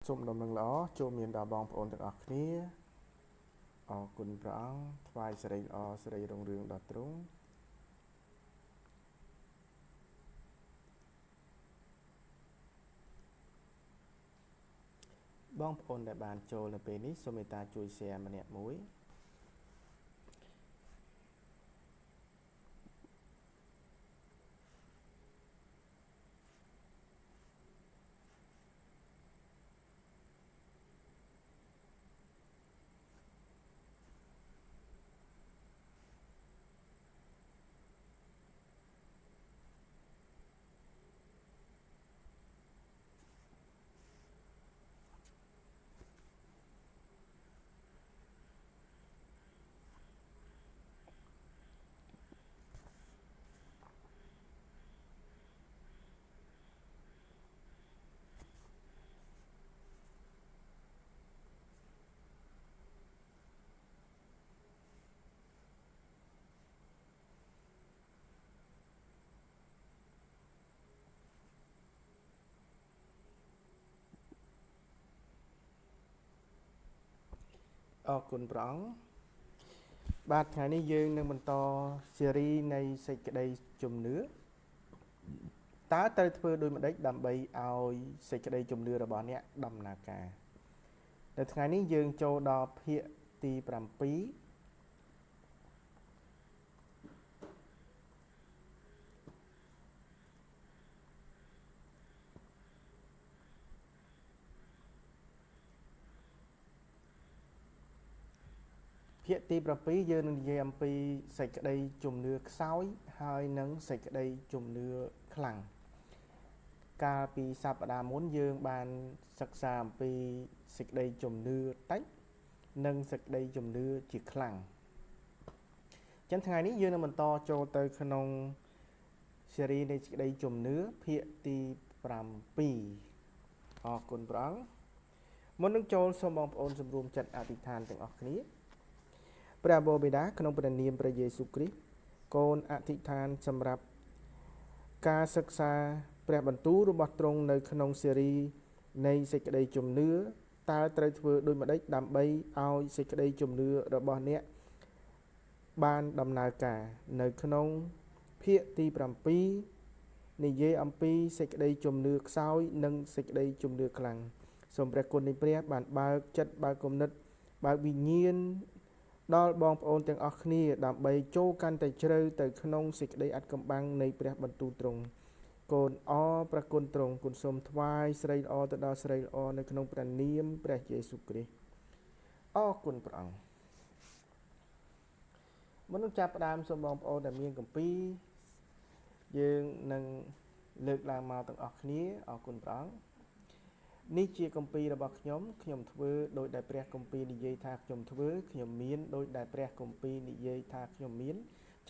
សូមដំណឹងល្អចូលមានដល់បងប្អូនទាំងអស់គ្នាអរគុណព្រះអង្គថ្វាយសិរីល្អសិរីរុងរឿងដល់ទ្រង់បងប្អូនដែលបានចូលនៅពេលនេះសូមមេត្តាជួយ share ម្នាក់មួយអរគុណព្រះអង្គបាទថ្ងៃនេះយើងនឹងបន្តស៊េរីនៃសេចក្តីជំនឿតើត្រូវធ្វើដូចម្តេចដើម្បីឲ្យសេចក្តីជំនឿរបស់អ្នកដំណើរការនៅថ្ងៃនេះយើងចូលដល់ភាគទី7ភាគទី7យើងនឹងនិយាយអំពីសេចក្តីជំនឿខ្សោយហើយនិងសេចក្តីជំនឿខ្លាំងកាលពីសប្តាហ៍មុនយើងបានសិក្សាអំពីសេចក្តីជំនឿតិចនិងសេចក្តីជំនឿជាខ្លាំងចឹងថ្ងៃនេះយើងនឹងបន្តចូលទៅក្នុងស៊េរីនៃសេចក្តីជំនឿភាគទី7អរគុណព្រះអង្គមុននឹងចូលសូមបងប្អូនសម្រួមចិត្តអធិដ្ឋានទាំងអស់គ្នាព្រះបិតាក្នុងព្រះនាមព្រះយេស៊ូវគ្រីស្ទកូនអធិដ្ឋានសម្រាប់ការសិក្សាព្រះបន្ទូលរបស់ទ្រង់នៅក្នុងស៊េរីនៃសេចក្តីជំនឿតើត្រូវធ្វើដូចម្តេចដើម្បីឲ្យសេចក្តីជំនឿរបស់អ្នកបានដំណើរការនៅក្នុងភាគទី7និយាយអំពីសេចក្តីជំនឿខ្សោយនិងសេចក្តីជំនឿខ្លាំងសូមព្រះគុណនៃព្រះបានបើកចិត្តបើកគំនិតបើកវិញ្ញាណដល់បងប្អូនទាំងអស់គ្នាដើម្បីចូលកាន់តែជ្រៅទៅក្នុងសេចក្តីអាត់កំបាំងនៃព្រះបន្ទូលទ្រង់កូនអរព្រះគុណទ្រង់គុណសូមថ្វាយស្រីល្អទៅដល់ស្រីល្អនៅក្នុងព្រះនាមព្រះយេស៊ូវគ្រីស្ទអរគុណព្រះអង្គមុននឹងចាប់ផ្ដើមសូមបងប្អូនដែលមានគម្ពីរយើងនឹងលើកឡើងមកទាំងអស់គ្នាអរគុណព្រះអង្គនេះជាគម្ពីររបស់ខ្ញុំធ្វើដោយដែលព្រះគម្ពីរនិយាយថាខ្ញុំធ្វើខ្ញុំមានដោយដែលព្រះគម្ពីរនិយាយថាខ្ញុំមាន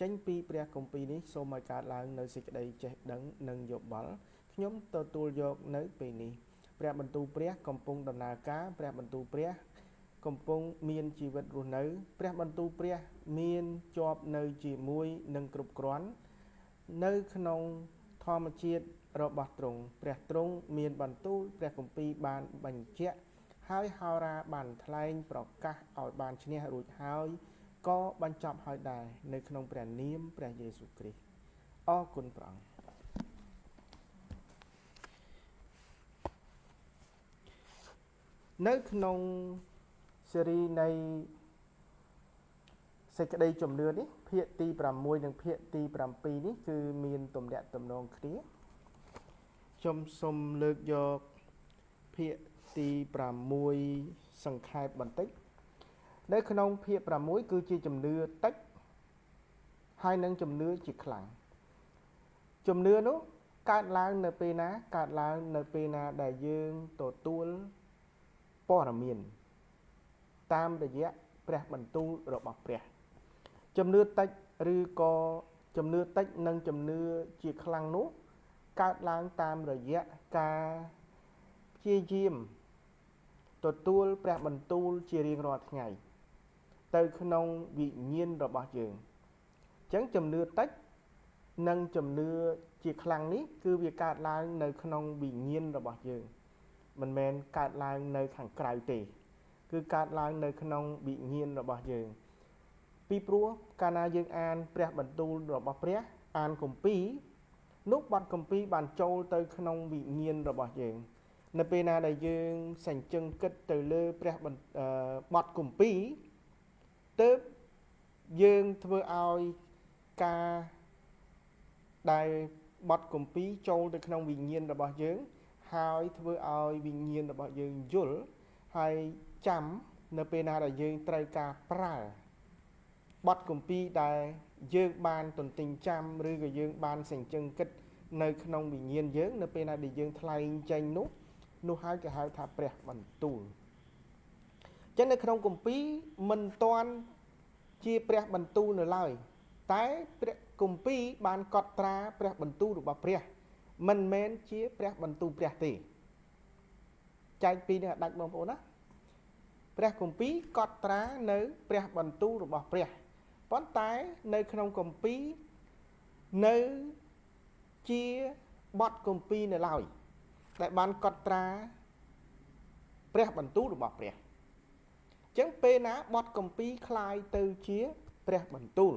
ចេញពីព្រះគម្ពីរនេះសូមឲ្យកើតឡើងនៅសេចក្តីចេះដឹងនិងយោបល់ខ្ញុំទទួលយកនៅពេលនេះព្រះបន្ទូលព្រះកំពុងដំណើរការព្រះបន្ទូលព្រះកំពុងមានជីវិតរស់នៅព្រះបន្ទូលព្រះមានជាប់នៅជាមួយនឹងគ្រប់គ្រាន់នៅក្នុងធម្មជាតិរបស់ទ្រង់ព្រះទ្រង់មានបន្ទូលព្រះគម្ពីរបានបញ្ជាក់ហើយហោរាបានថ្លែងប្រកាសឲ្យបានឈ្នះរួចហើយក៏បញ្ចប់ហើយដែរនៅក្នុងព្រះនាមព្រះយេស៊ូវគ្រីស្ទអរគុណព្រះអង្គនៅក្នុងស៊េរីនៃសេចក្តីជំនឿនេះភាគទី6និងភាគទី7នេះគឺមានទំនាក់ទំនងគ្នាខ្ញុំសូមលើកយកភាគទី6សង្ខេបបន្តិចនៅក្នុងភាគ6គឺជាជំនឿតិចហើយនឹងជំនឿជាខ្លាំងជំនឿនោះកើតឡើងនៅពេលណាកើតឡើងនៅពេលណាដែលយើងទទួលព័ត៌មានតាមរយៈព្រះបន្ទូលរបស់ព្រះជំនឿតិចឬក៏ជំនឿតិចនិងជំនឿជាខ្លាំងនោះកើតឡើងតាមរយៈការព្យាយាមទទួលព្រះបន្ទូលជារៀងរាល់ថ្ងៃទៅក្នុងវិញ្ញាណរបស់យើងអញ្ចឹងជំនឿតិចនិងជំនឿជាខ្លាំងនេះគឺវាកើតឡើងនៅក្នុងវិញ្ញាណរបស់យើង មិនមែនកើតឡើងនៅខាងក្រៅទេគឺកើតឡើងនៅក្នុងវិញ្ញាណរបស់យើងពីព្រោះកាលណាយើងអានព្រះបន្ទូលរបស់ព្រះអានគម្ពីរនោះបទគម្ពីរបានចូលទៅក្នុងវិញ្ញាណរបស់យើងនៅពេលណាដែលយើងសញ្ជឹងគិតទៅលើព្រះបទគម្ពីរទើបយើងធ្វើឲ្យការដែលបទគម្ពីរចូលទៅក្នុងវិញ្ញាណរបស់យើងហើយធ្វើឲ្យវិញ្ញាណរបស់យើងយល់ហើយចាំនៅពេលណាដែលយើងត្រូវការប្រើបទគម្ពីរដែលយើងបានទន្ទិញចាំឬក៏យើងបានសញ្ជឹងគិតនៅក្នុងវិញ្ញាណយើងនៅពេលណាដែលយើងថ្លែងចេញនោះហើយគេហៅថាព្រះបន្ទូលអញ្ចឹងនៅក្នុងគម្ពីរមិនទាន់ជាព្រះបន្ទូលនៅឡើយតែព្រះគម្ពីរបានកត់ត្រាព្រះបន្ទូលរបស់ព្រះមិនមែនជាព្រះបន្ទូលព្រះទេចែកពីនេះឲ្យដាច់បងប្អូនណាព្រះគម្ពីរកត់ត្រានៅព្រះបន្ទូលរបស់ព្រះប៉ុន្តែនៅក្នុងគម្ពីរនៅជាបទគម្ពីរនៅឡើយដែលបានកត់ត្រាព្រះបន្ទូលរបស់ព្រះអញ្ចឹងពេលណាបទគម្ពីរคล้ายទៅជាព្រះបន្ទូល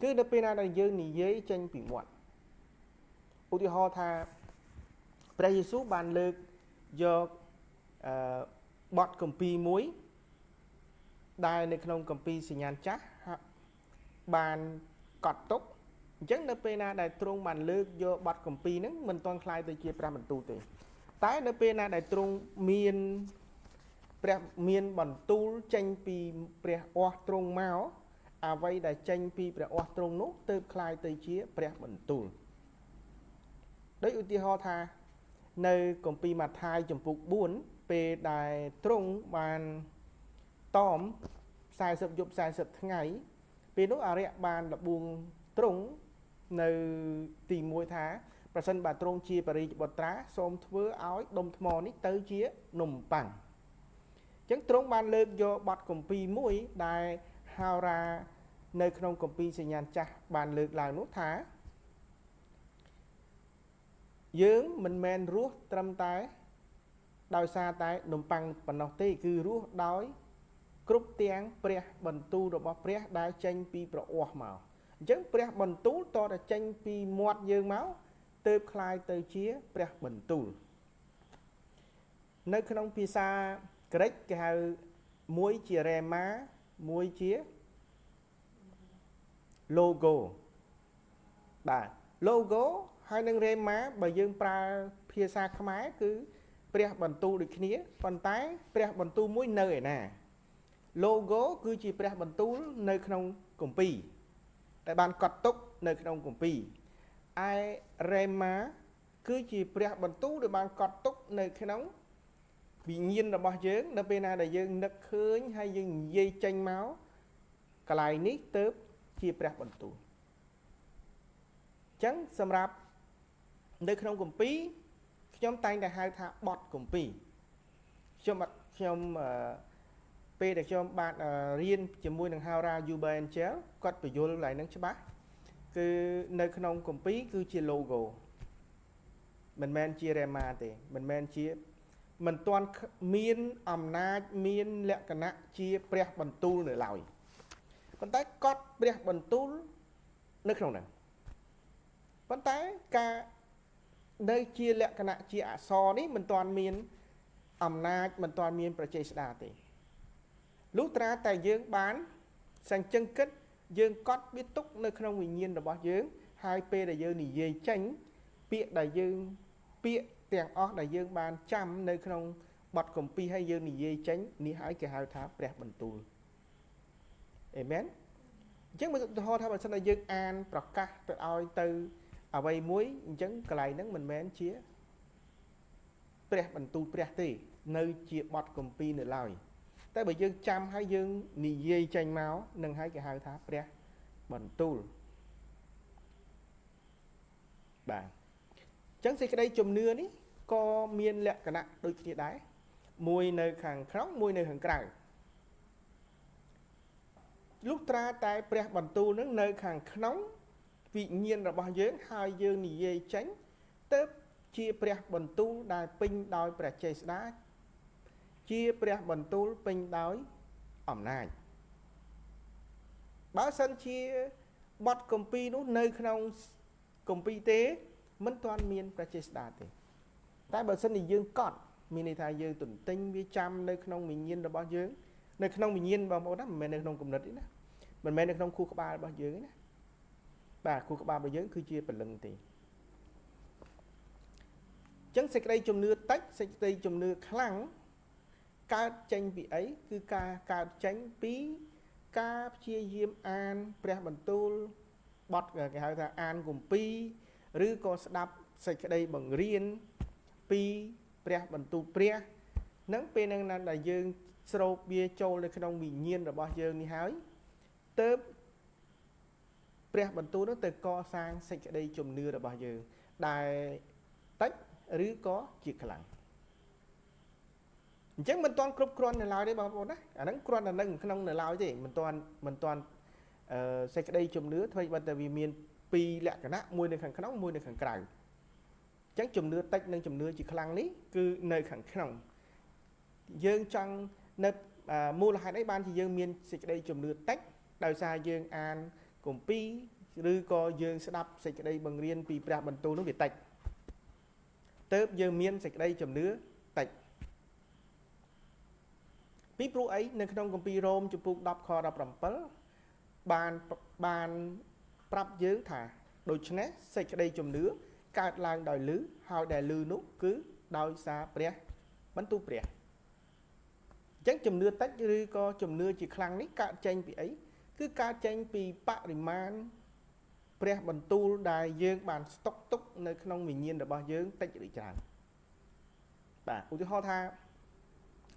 គឺនៅពេលណាដែលយើងនិយាយចេញពីមាត់ឧទាហរណ៍ថាព្រះយេស៊ូវបានលើកយកបទគម្ពីរមួយដែលនៅក្នុងគម្ពីរសញ្ញាណចាស់បានកត់ទុកអញ្ចឹងនៅពេលណាដែលទ្រង់បានលើកយកបទគម្ពីរហ្នឹងមិនទាន់คล้ายទៅជាព្រះបន្ទូលទេតែនៅពេលណាដែលទ្រង់មានបន្ទូលចេញពីព្រះអស់ទ្រង់មកអ្វីដែលចេញពីព្រះអស់ទ្រង់នោះទើបคล้ายទៅជាព្រះបន្ទូលដោយឧទាហរណ៍ថានៅគម្ពីរម៉ាថាយចំពុក4ពេលដែលទ្រង់បានតម40យប់40ថ្ងៃពេលនោះអរិយបានលបួងទ្រង់នៅទី1ថាប្រសិនបើទ្រង់ជាបរិយាបុត្រាសូមធ្វើឲ្យដុំថ្មនេះទៅជានំប៉័ងអញ្ចឹងទ្រង់បានលើកយកបទគម្ពីរមួយដែលហោរានៅក្នុងគម្ពីរសញ្ញាណចាស់បានលើកឡើងនោះថាយើងមិនមែនរស់ត្រឹមតែដោយសារតែនំប៉័ងប៉ុណ្ណោះទេគឺរស់ដោយគ្រប់ទាំងព្រះបន្ទូលរបស់ព្រះដែលចេញពីព្រះអស់មកអញ្ចឹងព្រះបន្ទូលតតែចេញពីមាត់យើងមកទើបคล้ายទៅជាព្រះបន្ទូលនៅក្នុងភាសាក្រិកគេហៅមួយជារ៉េម៉ាមួយជា logo បាទ logo ហើយនឹងរ៉េម៉ាបើយើងប្រើភាសាខ្មែរគឺព្រះបន្ទូលដូចគ្នាប៉ុន្តែព្រះបន្ទូលមួយនៅឯណា logo គឺជាព្រះបន្ទូលនៅក្នុងគម្ពីរដែលបានកត់ទុកនៅក្នុងគម្ពីរឯរ៉េម៉ាគឺជាព្រះបន្ទូលដែលបានកត់ទុកនៅក្នុងវិញ្ញាណរបស់យើងនៅពេលណាដែលយើងនឹកឃើញហើយយើងនិយាយចេញមកកន្លែងនេះទើបជាព្រះបន្ទូលអញ្ចឹងសម្រាប់នៅក្នុងគម្ពីរខ្ញុំតែងតែហៅថាបទគម្ពីរខ្ញុំពេលដែលខ្ញុំបានរៀនជាមួយនឹងហោរា Uber Angel គាត់បញ្យល់ឡើងនឹងច្បាស់គឺនៅក្នុងគម្ពីរគឺជា logo មិនមែនជា rema ទេមិនមែនជាមិនទាន់មានអំណាចមានលក្ខណៈជាព្រះបន្ទូលនៅឡើយប៉ុន្តែកត់ព្រះបន្ទូលនៅក្នុងហ្នឹងប៉ុន្តែការនៅជាលក្ខណៈជាអក្សរនេះមិនទាន់មានអំណាចមិនទាន់មានប្រជេស្តាទេលុះត្រាតែយើងបានសញ្ជឹងគិតយើងកត់វាទុកនៅក្នុងវិញ្ញាណរបស់យើងហើយពេលដែលយើងនិយាយចេញពាក្យទាំងអស់ដែលយើងបានចាំនៅក្នុងបទគម្ពីរហើយយើងនិយាយចេញនេះហើយគេហៅថាព្រះបន្ទូលអេមែនអញ្ចឹងឧទាហរណ៍ថាបើសិនតែយើងអានប្រកាសទៅឲ្យទៅអ្វីមួយអញ្ចឹងកន្លែងហ្នឹងមិនមែនជាព្រះបន្ទូលព្រះទេនៅជាបទគម្ពីរនៅឡើយតែបើយើងចាំហើយយើងនិយាយចេញមកនឹងហើយគេហៅថាព្រះបន្ទូលបាទអញ្ចឹងសេចក្តីជំនឿនេះក៏មានលក្ខណៈដូចគ្នាដែរមួយនៅខាងក្នុងមួយនៅខាងក្រៅលុះត្រាតែព្រះបន្ទូលនឹងនៅខាងក្នុងវិញ្ញាណរបស់យើងហើយយើងនិយាយចេញទើប chiaព្រះបន្ទូលដែលពេញដោយព្រះចេស្តាchiaព្រះបន្ទូលពេញដោយអំណាចបើសិនជាបទគម្ពីរនោះនៅក្នុងគម្ពីរទេមិនទាន់មានព្រះចេស្តាទេតែបើសិនជាយើងកត់មានន័យថាយើងទន្ទិញវាចាំនៅក្នុងវិញ្ញាណរបស់យើងនៅក្នុងវិញ្ញាណបងប្អូនណាមិនមែននៅក្នុងគំនិតទេណាមិនមែននៅក្នុងខួរក្បាលរបស់យើងទេណាបាទខួរក្បាលរបស់យើងគឺជាព្រលឹងទេអញ្ចឹងសេចក្តីជំនឿតិចសេចក្តីជំនឿខ្លាំងកើតចេញពីអីគឺការកើតចេញពីការព្យាយាមអានព្រះបន្ទូលបទគេហៅថាអានគម្ពីរឬក៏ស្ដាប់សេចក្តីបង្រៀនពីព្រះបន្ទូលព្រះនឹងពេលហ្នឹងណាដែលយើងស្រូបវាចូលនៅក្នុងវិញ្ញាណរបស់យើងនេះហើយទើបព្រះបន្ទូលនោះទៅកសាងសេចក្តីជំនឿរបស់យើងដែលតិចឬក៏ជាខ្លាំងអញ្ចឹងមិនទាន់គ្រប់គ្រាន់នៅឡើយទេបងប្អូនណាអាហ្នឹងគ្រាន់តែនៅក្នុងនៅឡើយទេមិនទាន់សេចក្តីជំនឿថ្មីបើតែវាមានពីរលក្ខណៈមួយនៅខាងក្នុងមួយនៅខាងក្រៅអញ្ចឹងជំនឿតិចនិងជំនឿជាខ្លាំងនេះគឺនៅខាងក្នុងយើងចង់នៅមូលហេតុអីបានជាយើងមានសេចក្តីជំនឿតិចដោយសារយើងអានគម្ពីរឬក៏យើងស្ដាប់សេចក្តីបង្រៀនពីព្រះបន្ទូលនោះវាតិចទើបយើងមានសេចក្តីជំនឿតិចពីព្រោះអីនៅក្នុងគម្ពីររ៉ូមជំពូក10ខ17បានប្រាប់យើងថាដូច្នេះសេចក្តីជំនឿកើតឡើងដោយឮហើយដែលឮនោះគឺដោយសារព្រះបន្ទូលព្រះអញ្ចឹងជំនឿតិចឬក៏ជំនឿជាខ្លាំងនេះកើតចេញពីអីគឺកើតចេញពីបរិមាណព្រះបន្ទូលដែលយើងបានស្តុកទុកនៅក្នុងវិញ្ញាណរបស់យើងតិចឬច្រើនបាទឧទាហរណ៍ថា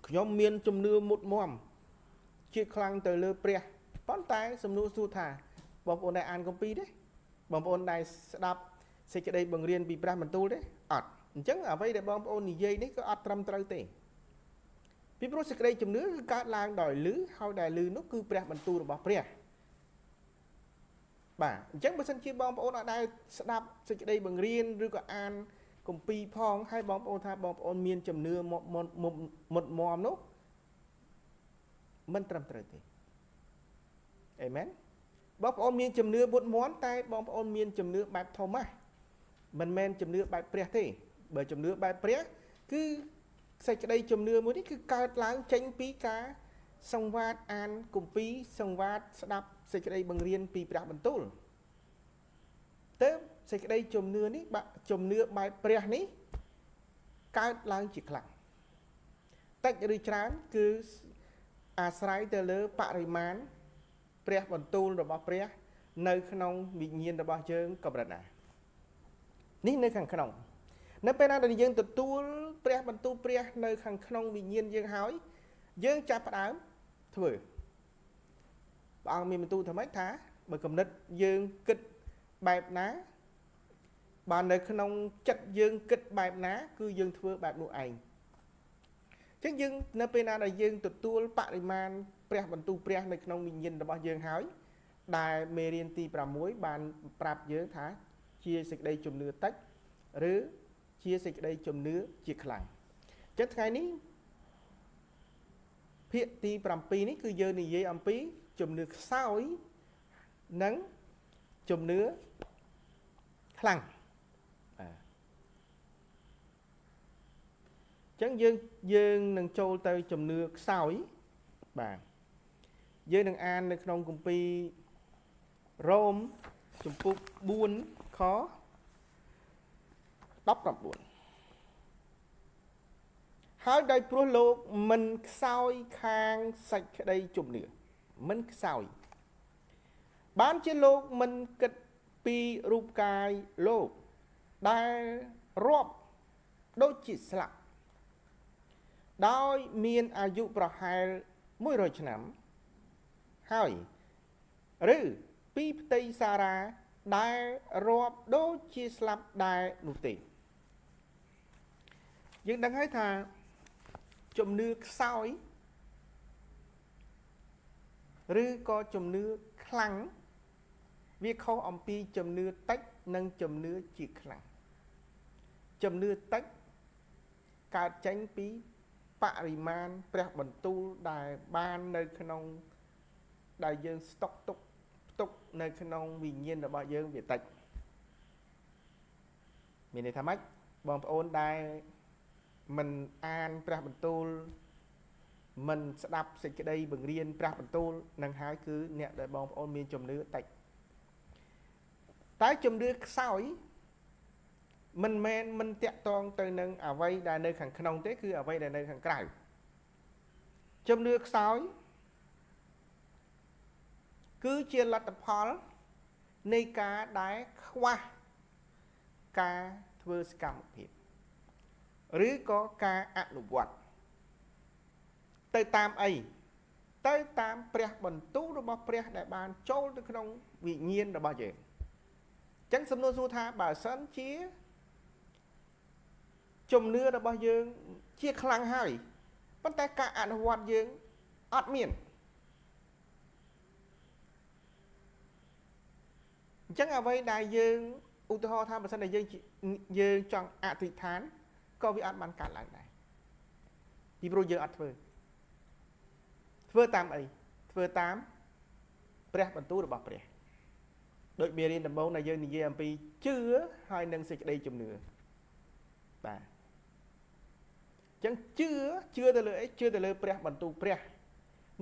ខ្ញុំមានជំនឿមុតមមជាខ្លាំងទៅលើព្រះប៉ុន្តែសំណួរសួរថាបងប្អូនដែលអានគម្ពីរទេបងប្អូនដែលស្ដាប់សេចក្តីបង្រៀនពីព្រះបន្ទូលទេអត់អញ្ចឹងអ្វីដែលបងប្អូននិយាយនេះក៏អត់ត្រឹមត្រូវទេពីព្រោះសេចក្តីជំនឿគឺកើតឡើងដោយឮហើយដែលឮនោះគឺព្រះបន្ទូលរបស់ព្រះបាទអញ្ចឹងបើសិនជាបងប្អូនអត់ដែលស្ដាប់សេចក្តីបង្រៀនឬក៏អានគម្ពីរផងហើយបងប្អូនថាបងប្អូនមានជំនឿមុតមមនោះមិនត្រឹមត្រូវទេអេមែនបងប្អូនមានជំនឿមុតមមតែបងប្អូនមានជំនឿបែបថូម៉ាស់មិនមែនជំនឿបែបព្រះទេបើជំនឿបែបព្រះគឺសេចក្តីជំនឿមួយនេះគឺកើតឡើងចេញពីការសង្វាតអានគម្ពីរសង្វាតស្ដាប់សេចក្តីបង្រៀនពីព្រះបន្ទូលទើបសេចក្តីជំនឿនេះជំនឿបែបព្រះនេះកើតឡើងជាខ្លាំងតិចឬច្រើនគឺអាស្រ័យទៅលើបរិមាណព្រះបន្ទូលរបស់ព្រះនៅក្នុងវិញ្ញាណរបស់យើងកម្រិតណានេះនៅខាងក្នុងនៅពេលណាដែលយើងទទួលព្រះបន្ទូលព្រះនៅខាងក្នុងវិញ្ញាណយើងហើយយើងចាប់ផ្ដើមធ្វើព្រះអង្គមានបន្ទូលថាម៉េចថាបើគំនិតយើងគិតបែបណាបាននៅក្នុងចិត្តយើងគិតបែបណាគឺយើងធ្វើបែបនោះឯងអញ្ចឹងយើងនៅពេលណាដែលយើងទទួលបរិមាណព្រះបន្ទូលព្រះនៅក្នុងវិញ្ញាណរបស់យើងហើយដែលមេរៀនទី6បានប្រាប់យើងថាជាសេចក្តីជំនឿតិចឬជាសេចក្តីជំនឿជាខ្លាំងអញ្ចឹងថ្ងៃនេះភាគទី7នេះគឺយើងនិយាយអំពីជំនឿខ្សោយនិងជំនឿខ្លាំងអញ្ចឹងយើងនឹងចូលទៅជំនឿខ្សោយបាទយើងនឹងអាននៅក្នុងគម្ពីររ៉ូមជំពូក4ខ19ហើយដោយព្រោះលោកមិនខ្សោយខាងសេចក្តីជំនឿមិនខ្សោយបានជាលោកមិនគិតពីរូបកាយលោកដែលរាប់ដូចជាស្លាប់ដោយមានអាយុប្រហែល100ឆ្នាំហើយឬពីផ្ទៃសារ៉ាដែលរាប់ដូចជាស្លាប់ដែរនោះទេយើងដឹងហើយថាជំនឿខ្សោយឬក៏ជំនឿខ្លាំងវាខុសអំពីជំនឿតិចនិងជំនឿជាខ្លាំង ជំនឿតិចកើតចេញពីបរិមាណព្រះបន្ទូលដែលបាននៅក្នុងដែលយើងស្តុកទុកផ្ទុកនៅក្នុងវិញ្ញាណរបស់យើងវាតិចមានន័យថាម៉េចបងប្អូនដែលមិនអានព្រះបន្ទូលមិនស្ដាប់សេចក្តីបង្រៀនព្រះបន្ទូលនឹងហើយគឺអ្នកដែលបងប្អូនមានជំនឿតិចតែជំនឿខ្សោយមិនមែនមិនតាក់ទងទៅនឹងអ្វីដែលនៅខាងក្នុងទេគឺអ្វីដែលនៅខាងក្រៅជំនឿខ្សោយគឺជាលទ្ធផលនៃការដែលខ្វះការធ្វើសកម្មភាពឬក៏ការអនុវត្តទៅតាមអីទៅតាមព្រះបន្ទូលរបស់ព្រះដែលបានចូលទៅក្នុងវិញ្ញាណរបស់យើងអញ្ចឹងសំណួរសួរថាបើសិនជាជំនឿរបស់យើងជាខ្លាំងហើយប៉ុន្តែការអនុវត្តយើងអត់មានអញ្ចឹងអ្វីដែលយើងឧទាហរណ៍ថាបើសិនតែយើងចង់អធិដ្ឋានក៏វាអត់បានកើតឡើងដែរពីព្រោះយើងអត់ធ្វើតាមអីធ្វើតាមព្រះបន្ទូលរបស់ព្រះដូចមេរៀនដំបូងដែលយើងនិយាយអំពីជឿហើយនឹងសេចក្តីជំនឿបាទអញ្ចឹងជឿទៅលើអីជឿទៅលើព្រះបន្ទូលព្រះ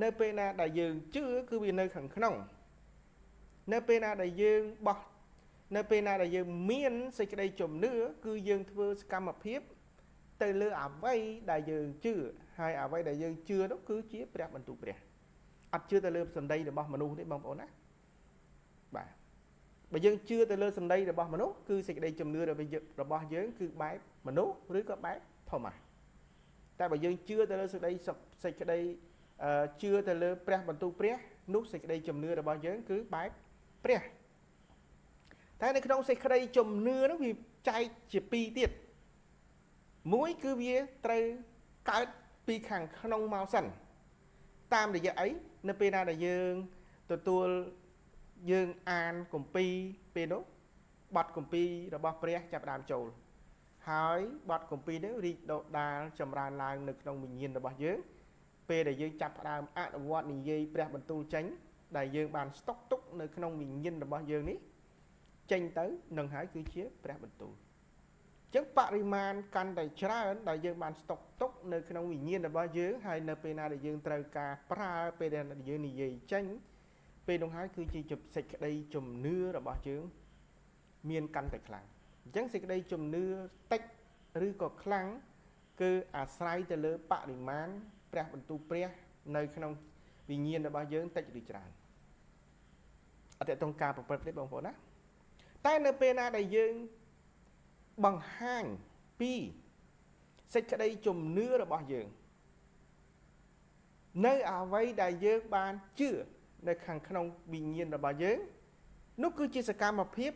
នៅពេលណាដែលយើងជឿគឺវានៅខាងក្នុងនៅពេលណាដែលយើងបោះនៅពេលណាដែលយើងមានសេចក្តីជំនឿគឺយើងធ្វើសកម្មភាពទៅលើអ្វីដែលយើងជឿហើយអ្វីដែលយើងជឿនោះគឺជាព្រះបន្ទូលព្រះអត់ជឿទៅលើសម្ដីរបស់មនុស្សទេបងប្អូនណាបាទបើយើងជឿទៅលើសម្ដីរបស់មនុស្សគឺសេចក្តីជំនឿរបស់យើងគឺបែបមនុស្សឬក៏បែបធម្មតាតែបើយើងជឿទៅលើសេចក្តីជឿទៅលើព្រះបន្ទូលព្រះនោះសេចក្តីជំនឿរបស់យើងគឺបែបព្រះតែនៅក្នុងសេចក្តីជំនឿនោះវាចែកជាពីរទៀតមួយគឺវាត្រូវកើតពីខាងក្នុងមកសិនតាមរយៈអីនៅពេលណាដែលយើងទទួលយើងអានគម្ពីរពេលនោះបទគម្ពីររបស់ព្រះចាប់ផ្ដើមចូលហើយបទគម្ពីរនេះរីកដុះដាលចម្រើនឡើងនៅក្នុងវិញ្ញាណរបស់យើងពេលដែលយើងចាប់ផ្ដើមអនុវត្តនិយាយព្រះបន្ទូលចេញដែលយើងបានស្តុកទុកនៅក្នុងវិញ្ញាណរបស់យើងនេះចេញទៅនឹងហើយគឺជាព្រះបន្ទូលអញ្ចឹងបរិមាណកាន់តែច្រើនដែលយើងបានស្តុកទុកនៅក្នុងវិញ្ញាណរបស់យើងហើយនៅពេលណាដែលយើងត្រូវការប្រើពេលដែលយើងនិយាយចេញពេលនោះហើយគឺជាសេចក្តីជំនឿរបស់យើងមានកាន់តែខ្លាំងអញ្ចឹងសេចក្តីជំនឿតិចឬក៏ខ្លាំងគឺអាស្រ័យទៅលើបរិមាណព្រះបន្ទូលព្រះនៅក្នុងវិញ្ញាណរបស់យើងតិចឬច្រើនអត់តង់ការប្រព្រឹត្តទេបងប្អូនណាតែនៅពេលណាដែលយើងបង្ហាញពីសេចក្តីជំនឿរបស់យើងនៅអ្វីដែលយើងបានជឿនៅខាងក្នុងវិញ្ញាណរបស់យើងនោះគឺជាសកម្មភាព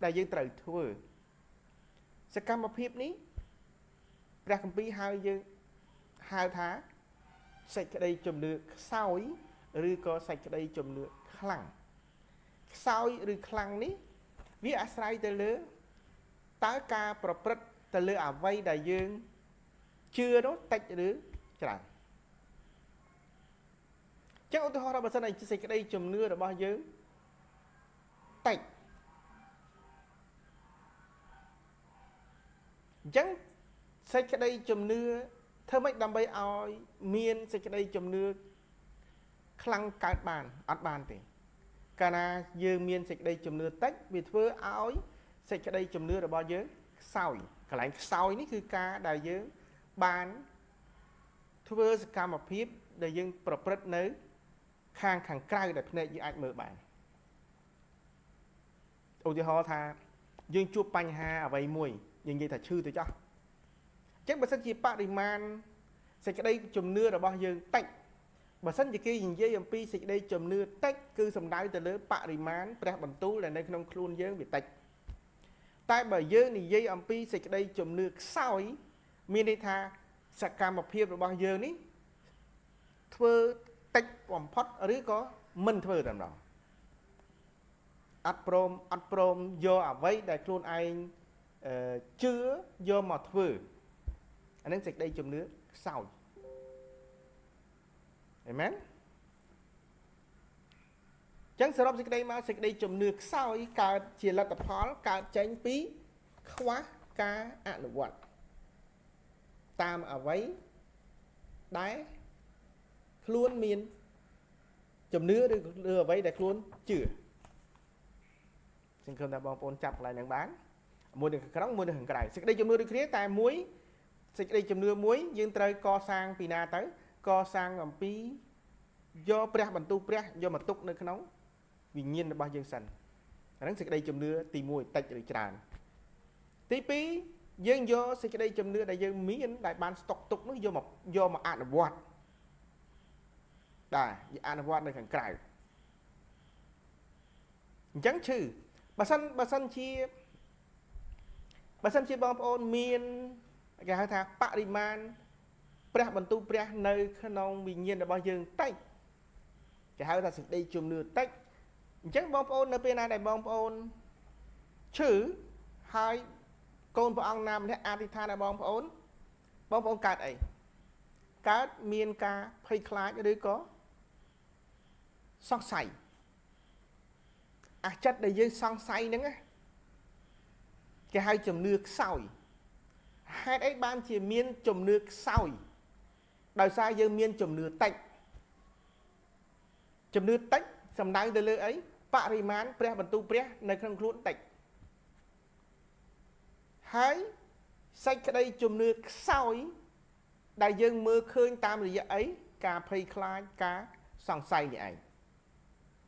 ដែលយើងត្រូវធ្វើសកម្មភាពនេះព្រះគម្ពីរហៅយើងហៅថាសេចក្តីជំនឿខ្សោយឬក៏សេចក្តីជំនឿខ្លាំងខ្សោយឬខ្លាំងនេះវាអាស្រ័យទៅលើតើការប្រព្រឹត្តទៅលើអ្វីដែលយើងជឿនោះតិចឬច្រើនចឹងឧទាហរណ៍បើសិនជាសេចក្តីជំនឿរបស់យើងតិចអញ្ចឹងសេចក្តីជំនឿធ្វើម៉េចដើម្បីឲ្យមានសេចក្តីជំនឿខ្លាំងកើតបានអត់បានទេកាលណាយើងមានសេចក្តីជំនឿតិចវាធ្វើឲ្យសេចក្តីជំនឿរបស់យើងខ្សោយកន្លែងខ្សោយនេះគឺការដែលយើងបានធ្វើសកម្មភាពដែលយើងប្រព្រឹត្តនៅខាងក្រៅដែលភ្នែកយើងអាចមើលបានឧទាហរណ៍ថាយើងជួបបញ្ហាអ្វីមួយយើងនិយាយថាឈឺទៅចោះអញ្ចឹងបើសិនជាបរិមាណសេចក្តីជំនឿរបស់យើងតិចបើសិនជាគេនិយាយអំពីសេចក្តីជំនឿតិចគឺសំដៅទៅលើបរិមាណព្រះបន្ទូលដែលនៅក្នុងខ្លួនយើងវាតិចតែបើយើងនិយាយអំពីសេចក្តីជំនឿខ្សោយមានន័យថាសកម្មភាពរបស់យើងនេះធ្វើតិចបំផុតឬក៏មិនធ្វើតែម្ដងអត់ព្រមយកអ្វីដែលខ្លួនឯង ជឿយកមកធ្វើអានឹងសេចក្តីជំនឿខ្សោយអេមែនចឹងសរុបសេចក្តីមកសេចក្តីជំនឿខ្សោយកើតជាលទ្ធផលកើតចេញពីខ្វះការអនុវត្តតាមអ្វីដែលខ្លួនមានជំនឿឬអ្វីដែលខ្លួនជឿសង្ឃឹមថាបងប្អូនចាប់កន្លែងហ្នឹងបានមួយនៅខាងក្នុងមួយនៅខាងក្រៅសេចក្តីជំនឿដូចគ្នាតែមួយសេចក្តីជំនឿមួយយើងត្រូវកសាងពីណាទៅកសាងអំពីយកព្រះបន្ទូលព្រះយកមកទុកនៅក្នុងវិញ្ញាណរបស់យើងសិនអាហ្នឹងសេចក្តីជំនឿទី1តិចឬច្រើនទី2យើងយកសេចក្តីជំនឿដែលយើងមានដែលបានស្តុកទុកនោះយកមកអនុវត្តដែរអនុវត្តនៅខាងក្រៅអញ្ចឹងឈឺបើសិនជាបងប្អូនមានគេហៅថាបរិមាណព្រះបន្ទូលព្រះនៅក្នុងវិញ្ញាណរបស់យើងតិចគេហៅថាសេចក្តីជំនឿតិចអញ្ចឹងបងប្អូននៅពេលណាដែលបងប្អូនឈឺហើយកូនព្រះអង្គណាម្នាក់អធិដ្ឋានដល់បងប្អូនកើតអីកើតមានការភ័យខ្លាចឬក៏សង្ស័យអាចិត្តដែលយើងសង្ស័យហ្នឹងគេហៅជំនឿខ្សោយហេតុអីបានជាមានជំនឿខ្សោយដោយសារយើងមានជំនឿតិចសំដៅទៅលើអីបរិមាណព្រះបន្ទូលព្រះនៅក្នុងខ្លួនតិចហើយសេចក្តីជំនឿខ្សោយដែលយើងមើលឃើញតាមរយៈអីការភ័យខ្លាចការសង្ស័យនេះឯង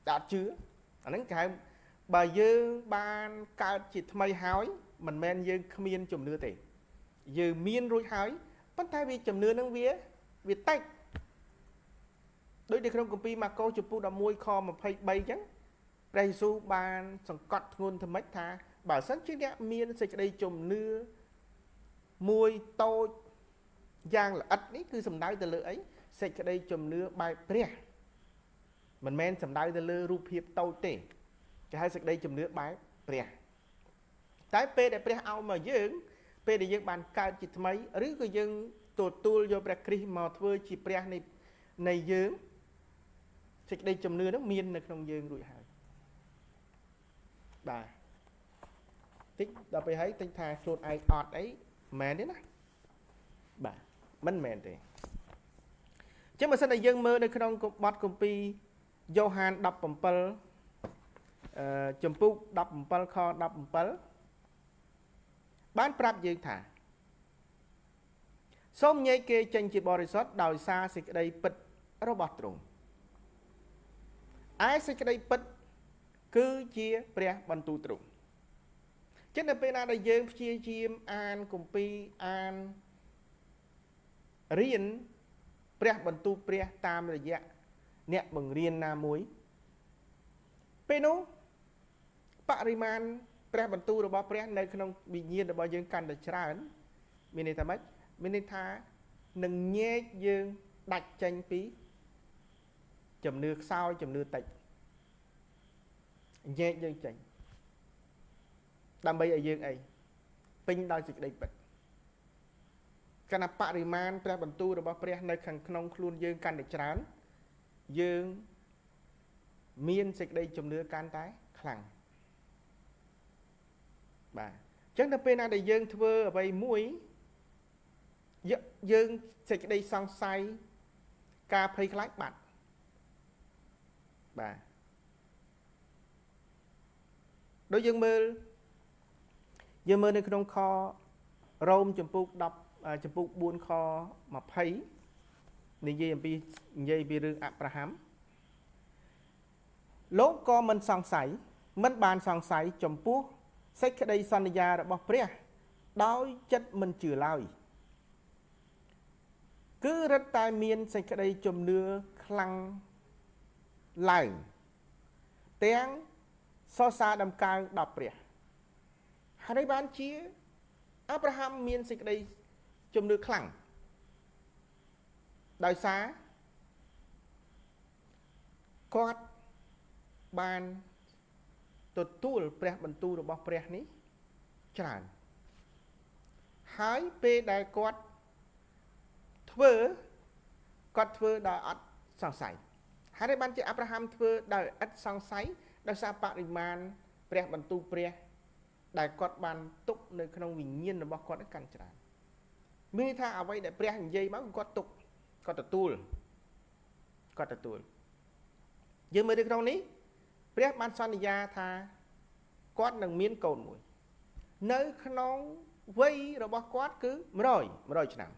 តែអត់ជឿអាហ្នឹងគេហៅបើយើងបានកើតជាថ្មីហើយមិនមែនយើងគ្មានជំនឿទេយើងមានរួចហើយប៉ុន្តែវាជំនឿហ្នឹងវាតិចដូចនៅក្នុងគម្ពីរម៉ាកូចំពោះ11ខ23អញ្ចឹងព្រះយេស៊ូវបានសង្កត់ធ្ងន់ថ្មិចថាបើសិនជាអ្នកមានសេចក្តីជំនឿមួយតូចយ៉ាងល្អិតនេះគឺសំដៅទៅលើអីសេចក្តីជំនឿបែបព្រះមិនមែនសំដៅទៅលើរូបភាពតូចទេគេហៅសេចក្តីជំនឿបែបព្រះតែពេលដែលព្រះឲ្យមកយើងពេលដែលយើងបានកើតជាថ្មីឬក៏យើងទទួលយកព្រះគ្រីស្ទមកធ្វើជាព្រះនៃយើងសេចក្តីជំនឿនោះមាននៅក្នុងយើងរួចហើយបាទតិចដល់ពេលហើយតិចថាខ្លួនឯងអត់អីមែនទេណាបាទមិនមែនទេអញ្ចឹងបើសិនតែយើងមើលនៅក្នុងបទគម្ពីរយ៉ូហាន17ចំពុក17ខ17បានប្រាប់យើងថាសូមញែកគេចេញជាបរិសុទ្ធដោយសារសេចក្តីពិតរបស់ទ្រង់ឯសេចក្តីពិតគឺជាព្រះបន្ទូលទ្រង់ចឹងនៅពេលណាដែលយើងព្យាយាមអានគម្ពីរអានរៀនព្រះបន្ទូលព្រះតាមរយៈអ្នកបង្រៀនណាមួយពេលនោះបរិមាណព្រះបន្ទូលរបស់ព្រះនៅក្នុងវិញ្ញាណរបស់យើងកាន់តែច្រើនមានន័យថាម៉េចមានន័យថានឹងញែកយើងដាច់ចេញពីជំនឿខ្សោយជំនឿតិចញែកយើងចេញដើម្បីឲ្យយើងអីពេញដោយសេចក្តីពិតគណៈបរិមាណព្រះបន្ទូលរបស់ព្រះនៅខាងក្នុងខ្លួនយើងកាន់តែច្រើនយើងមានសេចក្តីជំនឿកាន់តែខ្លាំងបាទអញ្ចឹងដល់ពេលណាដែលយើងធ្វើអ្វីមួយយើងសេចក្តីសង្ស័យការភ័យខ្លាចបាត់បាទដូចយើងមើលនៅក្នុងខរ៉ូមចំពុក4ខ20និយាយពីរឿងអាប់រ៉ាហាំលោកក៏មិនបានសង្ស័យចំពោះសេចក្តីសន្យារបស់ព្រះដោយចិត្តមិនជឿឡើយគឺរឹតតែមានសេចក្តីជំនឿខ្លាំងឡើងទាំងសរសើរដំកើងដល់ព្រះហើយបានជាអាប់រ៉ាហាំមានសេចក្តីជំនឿខ្លាំងដោយសារគាត់បានទទួលព្រះបន្ទូលរបស់ព្រះនេះច្រើន ហើយពេលដែលគាត់ធ្វើដោយអត់សង្ស័យហើយបានជាអាប់រ៉ាហាំធ្វើដោយឥតសង្ស័យដោយសារបរិមាណព្រះបន្ទូលព្រះដែលគាត់បានទុកនៅក្នុងវិញ្ញាណរបស់គាត់កាន់ច្រើនមានថាអ្វីដែលព្រះនិយាយមកគាត់ទុកគាត់ទទួលយើងមើលនៅក្នុងនេះព្រះបានសន្យាថាគាត់នឹងមានកូនមួយនៅក្នុងវ័យរបស់គាត់គឺ100ឆ្នាំ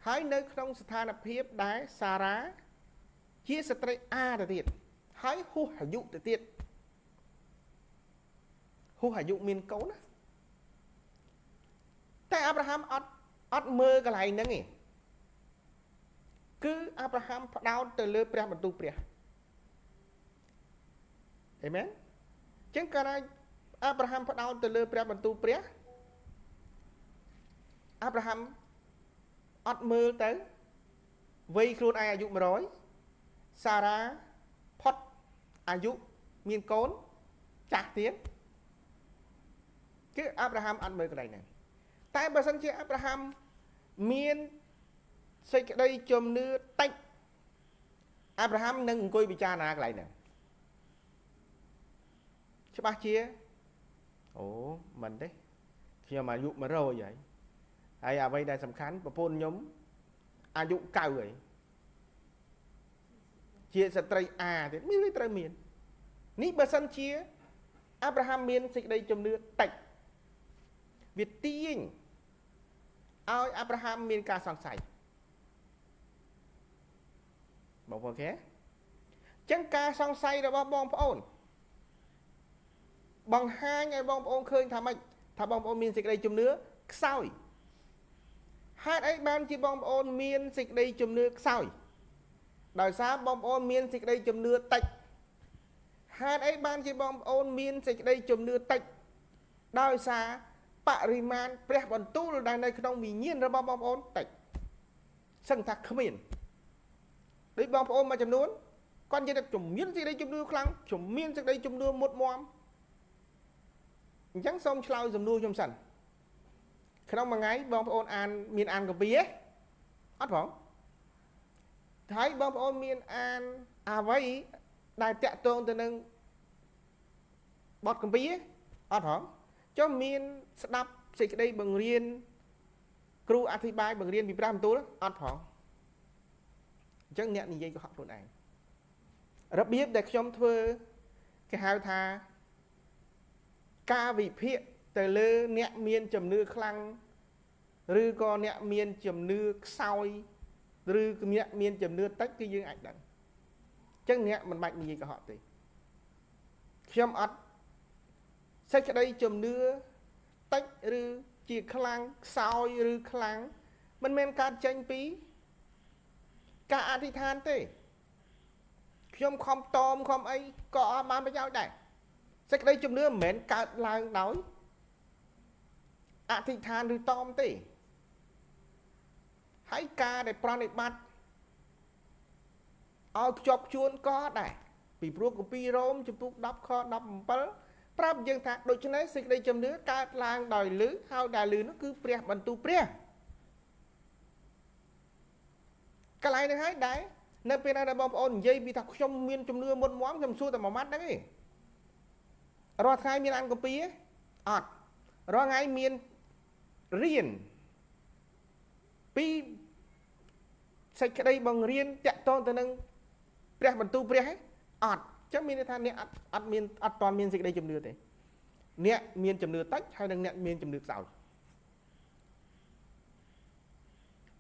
ហើយនៅក្នុងស្ថានភាពដែលសារ៉ាជាស្ត្រីអាទៅទៀតហើយហួសអាយុទៅទៀតហួសអាយុមានកូនណាតែអាប់រ៉ាហាំអត់មើលកន្លែងហ្នឹងទេគឺអាប់រ៉ាហាំផ្ដោតទៅលើព្រះបន្ទូលព្រះអេមែនចឹងកាលណាអាប់រ៉ាហាំផ្ដោតទៅលើព្រះបន្ទូលព្រះអាប់រ៉ាហាំអត់មើលទៅវ័យខ្លួនឯងអាយុ100សារ៉ាផុតអាយុមានកូនចាស់ទៀតគឺអាប់រ៉ាហាំអត់មើលកន្លែងហ្នឹងតែបើសិនជាអាប់រ៉ាហាំមានសេចក្តីជំនឿតិចអាប់រ៉ាហាំនឹងអង្គុយពិចារណាកន្លែងហ្នឹងច្បាស់ជាអូមិនទេខ្ញុំអាយុ100ហើយអ្វីដែលសំខាន់ប្រពន្ធខ្ញុំអាយុ9ហើយជាស្ត្រីអាទៀតមានត្រូវមាននេះបើសិនជាអាប់រ៉ាហាំមានសេចក្តីជំនឿតិចវាទាញឲ្យអាប់រ៉ាហាំមានការសង្ស័យបងប្អូនគេចឹងការសង្ស័យរបស់បងប្អូនបង្ហាញឲ្យបងប្អូនឃើញថាម៉េចថាបងប្អូនមានសេចក្តីជំនឿខ្សោយហេតុអីបានជាបងប្អូនមានសេចក្តីជំនឿខ្សោយដោយសារបងប្អូនមានសេចក្តីជំនឿតិចហេតុអីបានជាបងប្អូនមានសេចក្តីជំនឿតិចដោយសារបរិមាណព្រះបន្ទូលដែលនៅក្នុងវិញ្ញាណរបស់បងប្អូនតិចសឹងថាគ្មានដូចបងប្អូនមួយចំនួនគាត់និយាយថាជំមានសេចក្តីជំនឿខ្លាំងជំមានសេចក្តីជំនឿមុតមមអញ្ចឹងសូមឆ្លើយសំណួរខ្ញុំសិនក្នុងមួយថ្ងៃបងប្អូនមានអានកាពីទេអត់ផងហើយបងប្អូនមានអានអ្វីដែលតាក់ទងទៅនឹងបទកាពីទេអត់ផងចុះមានស្ដាប់សេចក្តីបង្រៀនគ្រូអធិប្បាយបង្រៀនពីព្រះបន្ទូលអត់ផងអញ្ចឹងអ្នកនិយាយកុហកខ្លួនឯងរបៀបដែលខ្ញុំធ្វើគេហៅថាការវិភាគទៅលើអ្នកមានជំនឿខ្លាំងឬក៏អ្នកមានជំនឿខ្សោយឬអ្នកមានជំនឿតិចគឺយើងអាចដឹងអញ្ចឹងអ្នកមិនបាច់និយាយកុហកទេខ្ញុំអត់សេចក្តីជំនឿតិចឬជាខ្លាំងខ្សោយឬខ្លាំងមិនមែនកើតចេញពីការអធិដ្ឋានទេខ្ញុំខំតមខំអីក៏អត់បានប្រយោជន៍ដែរសេចក្តីជំនឿមិនមែនកើតឡើងដោយអធិដ្ឋានឬតមទេហើយការដែលប្រណិប័តឲ្យខ្ជាប់ខ្ជួនក៏ដែរពីព្រោះគម្ពីររ៉ូមជំពូក10ខ17ប្រាប់យើងថាដូច្នេះសេចក្តីជំនឿកើតឡើងដោយលឺហើយដែលលឺនោះគឺព្រះបន្ទូលព្រះកន្លែងនេះហើយដែរនៅពេលណាដែលបងប្អូននិយាយពីថាខ្ញុំមានជំនឿមុតមមខ្ញុំសួរតែមួយម៉ាត់ហ្នឹងឯងរាល់ថ្ងៃមានអានគម្ពីរអត់រាល់ថ្ងៃមានរៀនពីសេចក្តីបង្រៀនតាក់ទងទៅនឹងព្រះបន្ទូលព្រះអត់ចឹងមានន័យថាអ្នកអត់ទាន់មានសេចក្តីជំនឿទេអ្នកមានជំនឿតិចហើយនិងអ្នកមានជំនឿខ្សោយ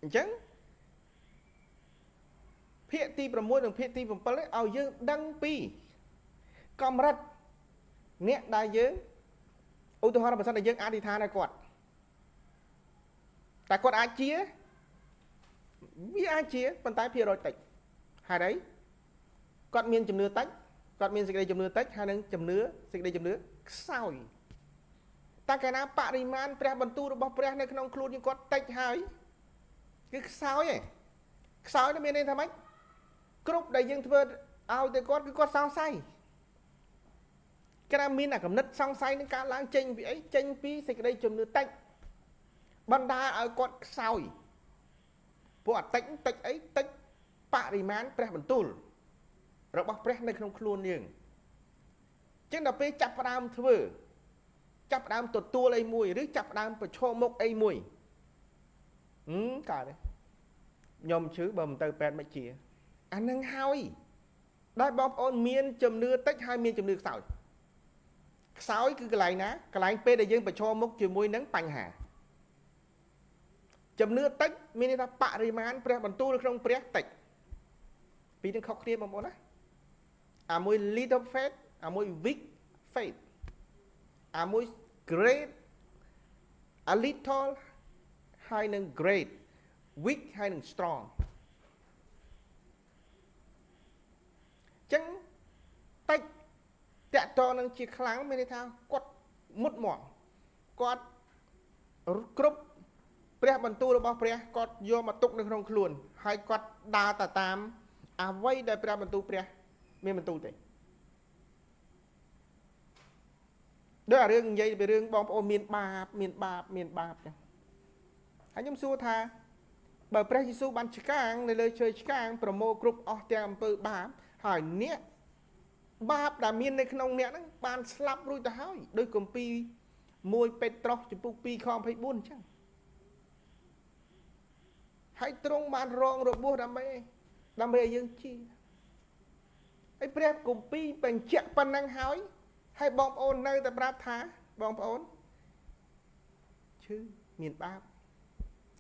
អញ្ចឹងភាគទី6និងភាគទី7ឲ្យយើងដឹងពីកម្រិតអ្នកដែលយើងឧទាហរណ៍បើសិនតែយើងអធិដ្ឋានឲ្យគាត់តែគាត់អាចជាវាអាចជាប៉ុន្តែភាគរយតិចហេតុអីគាត់មានជំនឿតិចគាត់មានសេចក្តីជំនឿតិចហើយនឹងសេចក្តីជំនឿខ្សោយតែកាលណាបរិមាណព្រះបន្ទូលរបស់ព្រះនៅក្នុងខ្លួនយើងគាត់តិចហើយគឺខ្សោយឯងខ្សោយនោះមានន័យថាម៉េចគ្រប់ដែលយើងធ្វើឲ្យទៅគាត់គឺគាត់សង្ស័យគេថាមានតែកំណត់សង្ស័យនឹងកើតឡើងចេញពីអីចេញពីសេចក្តីជំនឿតិច បណ្ដាឲ្យគាត់ខ្សោយព្រោះអាតិចតិចអីតិចបរិមាណព្រះបន្ទូលរបស់ព្រះនៅក្នុងខ្លួនយើងចឹងដល់ពេលចាប់ផ្ដើមធ្វើចាប់ផ្ដើមទទួលអីមួយឬចាប់ផ្ដើមប្រឈមមុខអីមួយកើតទេខ្ញុំឈឺបើមិនទៅពេទ្យមិនជាអានឹងហើយដោយបងប្អូនមានជំនឿតិចហើយមានជំនឿខ្សោយខ្សោយគឺកន្លែងណាកន្លែងពេលដែលយើងប្រឈមមុខជាមួយនឹងបញ្ហាជំនឿតិចមានន័យថាបរិមាណព្រះបន្ទូលក្នុងព្រះតិចពីនឹងខុសគ្នាបងប្អូនណាអាមួយ little faith អាមួយ weak faith អាមួយ great a little ហើយនឹង great weak ហើយនឹង strong ចឹងតិចតកតនឹងជាខ្លាំងមានន័យថាគាត់មុតមកគាត់គ្រប់ព្រះបន្ទូលរបស់ព្រះគាត់យកមកទុកនៅក្នុងខ្លួនហើយគាត់ដើរទៅតាមអ្វីដែលព្រះបន្ទូលព្រះមានបន្ទូលទេដូចអារឿងនិយាយពីរឿងបងប្អូនមានបាបចឹងហើយខ្ញុំសួរថាបើព្រះយេស៊ូវបានឆ្កាងនៅលើឈើឆ្កាងប្រមូលគ្រប់អស់ទាំងអំពើបាបហើយអ្នកបាបដែលមាននៅក្នុងអ្នកហ្នឹងបានស្លាប់រួចទៅហើយដោយគម្ពីរ1ពេត្រុសចំពុក2ខ24អញ្ចឹងហើយទ្រង់បានរងរបួសដើម្បីឲ្យយើងជាហើយព្រះគម្ពីរបញ្ជាក់ប៉ុណ្ណឹងហើយបងប្អូននៅតែប្រាប់ថាបងប្អូនឈឺមានបាប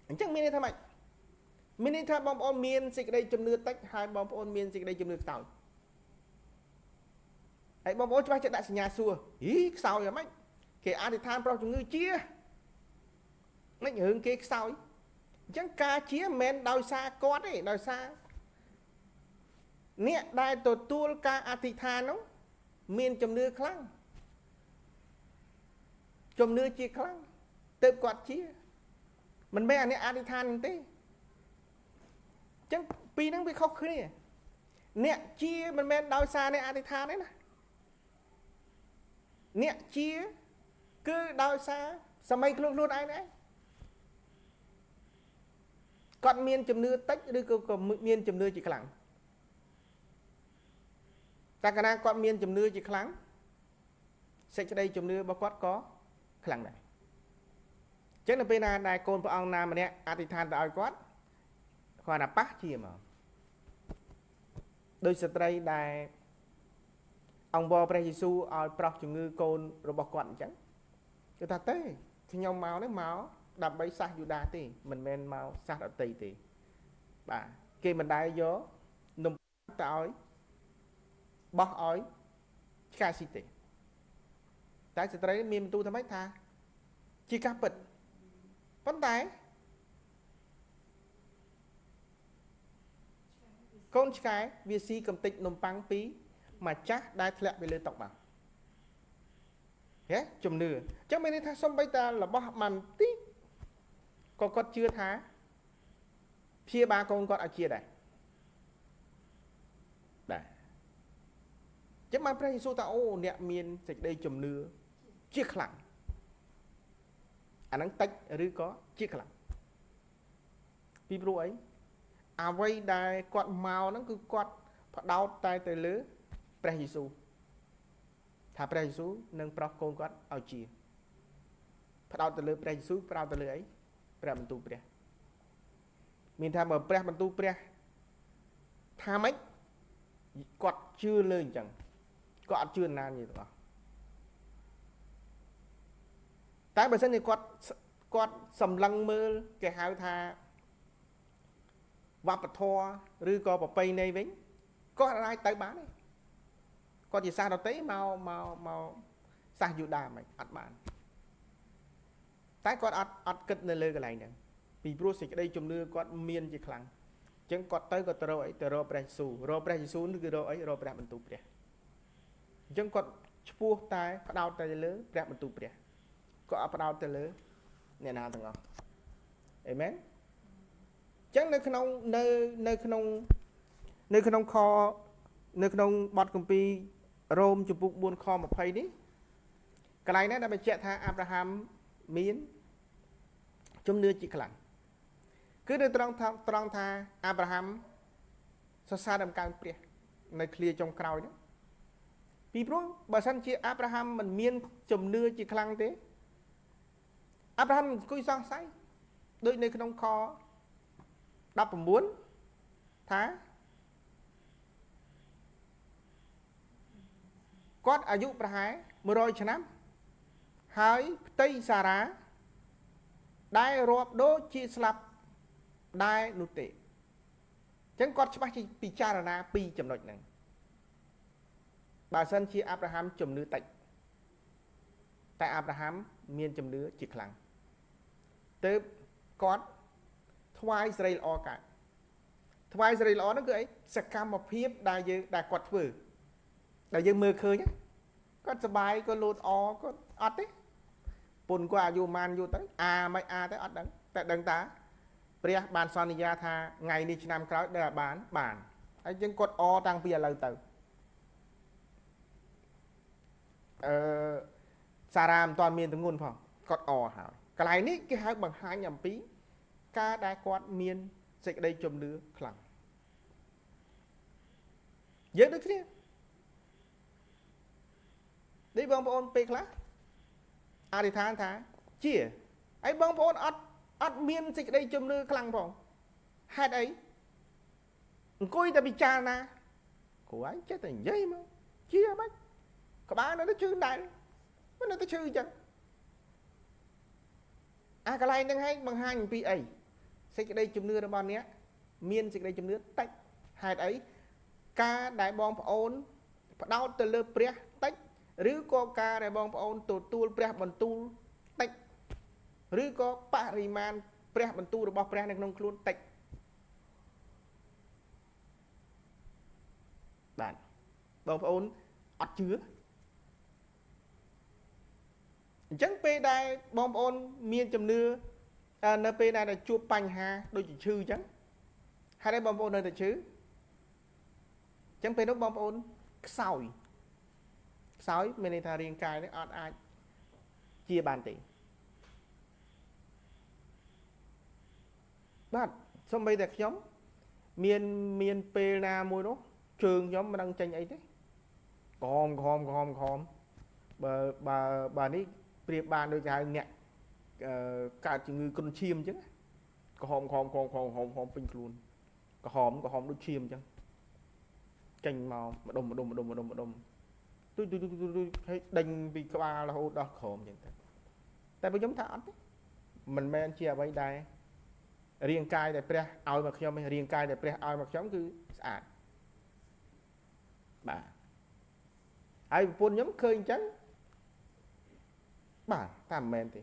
អញ្ចឹងមានន័យថាម៉េចមានន័យថាបងប្អូនមានសេចក្តីជំនឿតិចហើយបងប្អូនមានសេចក្តីជំនឿខ្សោយហើយបងប្អូនច្បាស់ចិត្តដាក់សញ្ញាសួរខ្សោយហ្មងគេអធិដ្ឋានប្រោសជំងឺជាមិនរឿងគេខ្សោយអញ្ចឹងការជាមិនមែនដោយសារគាត់ទេដោយសារអ្នកដែលទទួលការអធិដ្ឋាននោះមានជំនឿខ្លាំងជំនឿជាខ្លាំងទើបគាត់ជាមិនមែនអាអ្នកអធិដ្ឋានហ្នឹងទេអញ្ចឹងពីរហ្នឹងវាខុសគ្នាអ្នកជាមិនមែនដោយសារអ្នកអធិដ្ឋានទេណាអ្នកជាគឺដោយសារសម័យខ្លួនឯងដែរគាត់មានជំនឿតិចឬក៏មានជំនឿជាខ្លាំងតែកាលណាគាត់មានជំនឿជាខ្លាំងសេចក្តីជំនឿរបស់គាត់ក៏ខ្លាំងដែរអញ្ចឹងនៅពេលណាដែលកូនព្រះអង្គណាម្នាក់អធិដ្ឋានទៅឲ្យគាត់ថាប៉ះជាមកដោយស្ត្រីដែលអង្គវរព្រះយេស៊ូវឲ្យប្រោសជំងឺកូនរបស់គាត់អញ្ចឹងគឺថាទេខ្ញុំមកនេះមកដើម្បីសាសយូដាទេមិនមែនមកសាសដតីទេបាទគេមិនដែលយកនំទៅឲ្យបោះឲ្យឆ្កែស៊ីទេតែស្ត្រីមានបន្ទូលថាម៉េចថាជាការពិតប៉ុន្តែកូនឆ្កែវាស៊ីកំតិចនំប៉័ងពីម្ចាស់ដែលធ្លាក់ពីលើតុបាទហេជំនឿអញ្ចឹងមានន័យថាសំបីតារបស់បន្តិចក៏គាត់ជឿថាព្យាបាលកូនគាត់ឲ្យជាដែរចឹងបានព្រះយេស៊ូវថាអូអ្នកមានសេចក្តីជំនឿជាខ្លាំងអាហ្នឹងតិចឬក៏ជាខ្លាំងពីព្រោះអីអ្វីដែលគាត់មកហ្នឹងគឺគាត់ផ្ដោតតែទៅលើព្រះយេស៊ូវថាព្រះយេស៊ូវនឹងប្រោសកូនគាត់ឲ្យជាផ្ដោតទៅលើព្រះយេស៊ូវផ្ដោតទៅលើអីព្រះបន្ទូលព្រះមានថាបើព្រះបន្ទូលព្រះថាម៉េចគាត់ជឿលើអញ្ចឹងគាត់អត់ជឿណានទេទាំងអស់តែបើសិនជាគាត់សម្លឹងមើលគេហៅថាវប្បធម៌ឬក៏ប្រពៃណីវិញគាត់អាចទៅបានទេគាត់ជាសាសដតីមកសាសយូដាមិនអត់បានតែគាត់អត់គិតនៅលើកន្លែងហ្នឹងពីព្រោះសេចក្តីជំនឿគាត់មានជាខ្លាំងអញ្ចឹងគាត់ទៅរកអីទៅរកព្រះយេស៊ូវរកព្រះយេស៊ូវនោះគឺរកអីរកព្រះបន្ទូលព្រះអញ្ចឹងគាត់ឈ្មោះតែផ្ដោតតែលើព្រះបន្ទូលព្រះគាត់អត់ផ្ដោតទៅលើអ្នកណាទាំងអស់អេមែនអញ្ចឹងនៅក្នុងបទគម្ពីររ៉ូមចំពុក4ខ20នេះកន្លែងនេះដែលបញ្ជាក់ថាអាប់រ៉ាហាំមាន ជំនឿជាខ្លាំងគឺនៅត្រង់ថាអាប់រ៉ាហាំសរសើរដំកើងព្រះនៅឃ្លាចុងក្រោយហ្នឹងពីព្រោះបើសិនជាអាប់រ៉ាហាំមិនមានជំនឿជាខ្លាំងទេអាប់រ៉ាហាំអង្គុយសង្ស័យដូចនៅក្នុងខ19ថាគាត់អាយុប្រហែល100ឆ្នាំហើយផ្ទៃសារ៉ាដែលរាប់ដូចជាស្លាប់ដែរនោះទេអញ្ចឹងគាត់ច្បាស់ពិចារណាពីចំណុចហ្នឹងបើសិនជាអាប់រ៉ាហាំជំនឿតិចតែអាប់រ៉ាហាំមានជំនឿជាខ្លាំងទើបគាត់ថ្វាយសេរីល្អកើតថ្វាយសេរីល្អហ្នឹងគឺអីសកម្មភាពដែលគាត់ធ្វើដែលយើងមើលឃើញគាត់សបាយគាត់លោតអគាត់អត់ទេពុនគាត់អាយុប៉ុន្មានយូរទៅមិនទៅអត់ដឹងតែដឹងតាព្រះបានសន្យាថាថ្ងៃនេះឆ្នាំក្រោយដែលបានហើយយើងគាត់តាំងពីឥឡូវទៅសារ៉ាមិនទាន់មានទម្ងន់ផងគាត់ហើយកន្លែងនេះគេហៅបង្ហាញអំពីការដែលគាត់មានសេចក្តីជំនឿខ្លាំងយើងដូចគ្នានេះបងប្អូនពេលខ្លះអធិដ្ឋានថាជាហើយបងប្អូនអត់មានសេចក្តីជំនឿខ្លាំងផងហេតុអីអង្គុយតែពិចារណាគ្រូឯងចេះតែនិយាយមកជាមិនក្បាលនៅទៅឈឺដែរមិននៅទៅឈឺអញ្ចឹងកន្លែងហ្នឹងហើយបង្ហាញអំពីអីសេចក្តីជំនឿរបស់អ្នកមានសេចក្តីជំនឿតិចហេតុអីការដែលបងប្អូនផ្ដោតទៅលើព្រះតិចឬក៏ការដែលបងប្អូនទទួលព្រះបន្ទូលតិចឬក៏បរិមាណព្រះបន្ទូលរបស់ព្រះនៅក្នុងខ្លួនតិចបាទបងប្អូនអត់ជឿអញ្ចឹងពេលដែលបងប្អូនមានជំនឿនៅពេលដែលជួបបញ្ហាដូចជាឈឺអញ្ចឹងហេតុអីបងប្អូននៅតែឈឺអញ្ចឹងពេលនោះបងប្អូនខ្សោយមានន័យថារាងកាយនេះអត់អាចជាបានទេបាទសូម្បីតែខ្ញុំមានពេលណាមួយនោះជើងខ្ញុំមិនដឹងចេញអីទេក្រហមបើនេះប្រៀបបានដូចគេហៅអ្នកកើតជំងឺគ្រុនឈាមអញ្ចឹងក្រហមពេញខ្លួនក្រហមដូចឈាមអញ្ចឹងចេញមកម្ដុំទុយហើយដេញពីក្បាលរហូតដល់ក្រោមអញ្ចឹងតែបើខ្ញុំថាអត់ទេមិនមែនជាអ្វីដែររាងកាយដែលព្រះឲ្យមកខ្ញុំរាងកាយដែលព្រះឲ្យមកខ្ញុំគឺស្អាតបាទហើយប្រពន្ធខ្ញុំឃើញអញ្ចឹងបាទតែមិនមែនទេ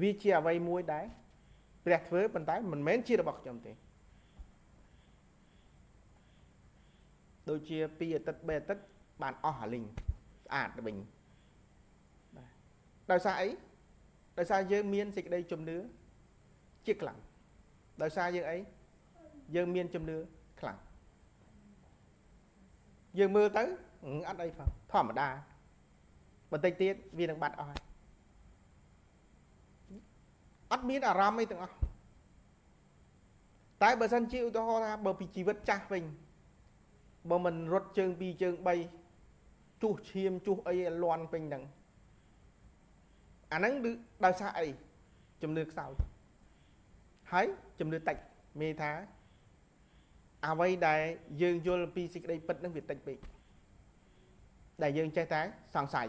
វាជាអ្វីមួយដែរព្រះធ្វើប៉ុន្តែមិនមែនជារបស់ខ្ញុំទេដូចជាពីអាទិត្យ3អាទិត្យបានអស់អាលីងស្អាតទៅវិញបាទដោយសារអីដោយសារយើងមានសេចក្តីជំនឿជាខ្លាំងដោយសារយើងអីយើងមានជំនឿខ្លាំងយើងមើលទៅអត់អីផងធម្មតាបន្តិចទៀតវានឹងបាត់អស់ហើយអត់មានអារម្មណ៍អីទាំងអស់តែបើសិនជាឧទាហរណ៍ថាបើពីជីវិតចាស់វិញបើមិនរត់ជើង2ជើង3ជុះឈាមជុះអីឲ្យលាន់ពេញហ្នឹងអាហ្នឹងគឺដោយសារអីជំនឿខ្សោយហើយជំនឿតិចមានថាអ្វីដែលយើងយល់ពីសេចក្តីពិតហ្នឹងវាតិចពេកដែលយើងចេះតែសង្ស័យ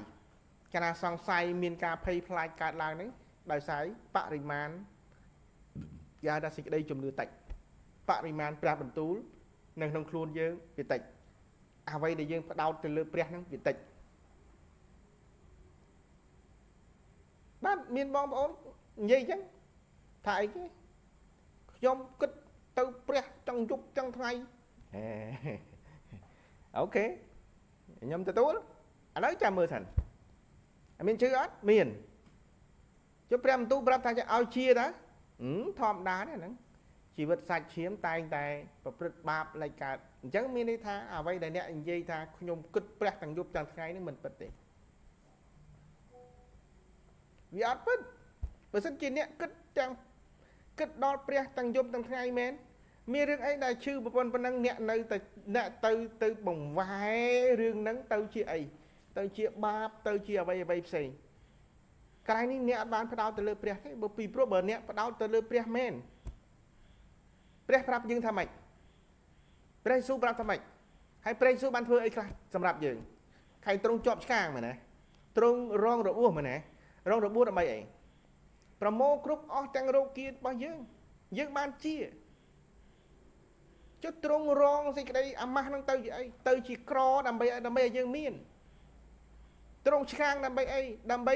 កាលណាសង្ស័យមានការភ័យខ្លាចកើតឡើងហ្នឹងដោយសារបរិមាណគេហៅថាសេចក្តីជំនឿតិចបរិមាណព្រះបន្ទូលនៅក្នុងខ្លួនយើងវាតិចអ្វីដែលយើងផ្ដោតទៅលើព្រះហ្នឹងវាតិចបាទមានបងប្អូននិយាយអញ្ចឹងថាអីគេខ្ញុំគិតទៅព្រះចង់យប់ចង់ថ្ងៃអូខេខ្ញុំទទួលឥឡូវចាំមើលសិនមានជឿអត់មានចុះព្រះបន្ទូលប្រាប់ថាឲ្យជាតាធម្មតាទេហ្នឹងជីវិតសាច់ឈាមតែងតែប្រព្រឹត្តបាបលិចកើតអញ្ចឹងមានន័យថាអ្វីដែលអ្នកនិយាយថាខ្ញុំគិតព្រះទាំងយប់ទាំងថ្ងៃនេះមិនពិតទេវាអត់ពិត បើសិនជាអ្នកគិតទាំងគិតដល់ព្រះទាំងយប់ទាំងថ្ងៃមែនមានរឿងអីដែលឈឺប្រពន្ធប៉ុណ្ណឹងអ្នកនៅតែអ្នកទៅបង្វែររឿងហ្នឹងទៅជាអីទៅជាបាបទៅជាអ្វីផ្សេងក្រែងនេះអ្នកអត់បានផ្ដោតទៅលើព្រះទេបើពីព្រោះបើអ្នកផ្ដោតទៅលើព្រះមែនព្រះប្រាប់យើងថាម៉េចព្រះយេស៊ូវប្រាប់ថាម៉េចហើយព្រះយេស៊ូវបានធ្វើអីខ្លះសម្រាប់យើងខែងទ្រង់ជាប់ឆ្កាងមែនទេទ្រង់រងរបួសមែនទេរងរបួសដើម្បីអីប្រមូលគ្រប់អស់ទាំងរោគៀរបស់យើងបានជាចុះទ្រង់រងសេចក្តីអាម៉ាស់នឹងទៅជាអីទៅជាក្រដើម្បីឲ្យយើងមានទ្រង់ឆ្កាងដើម្បីអីដើម្បី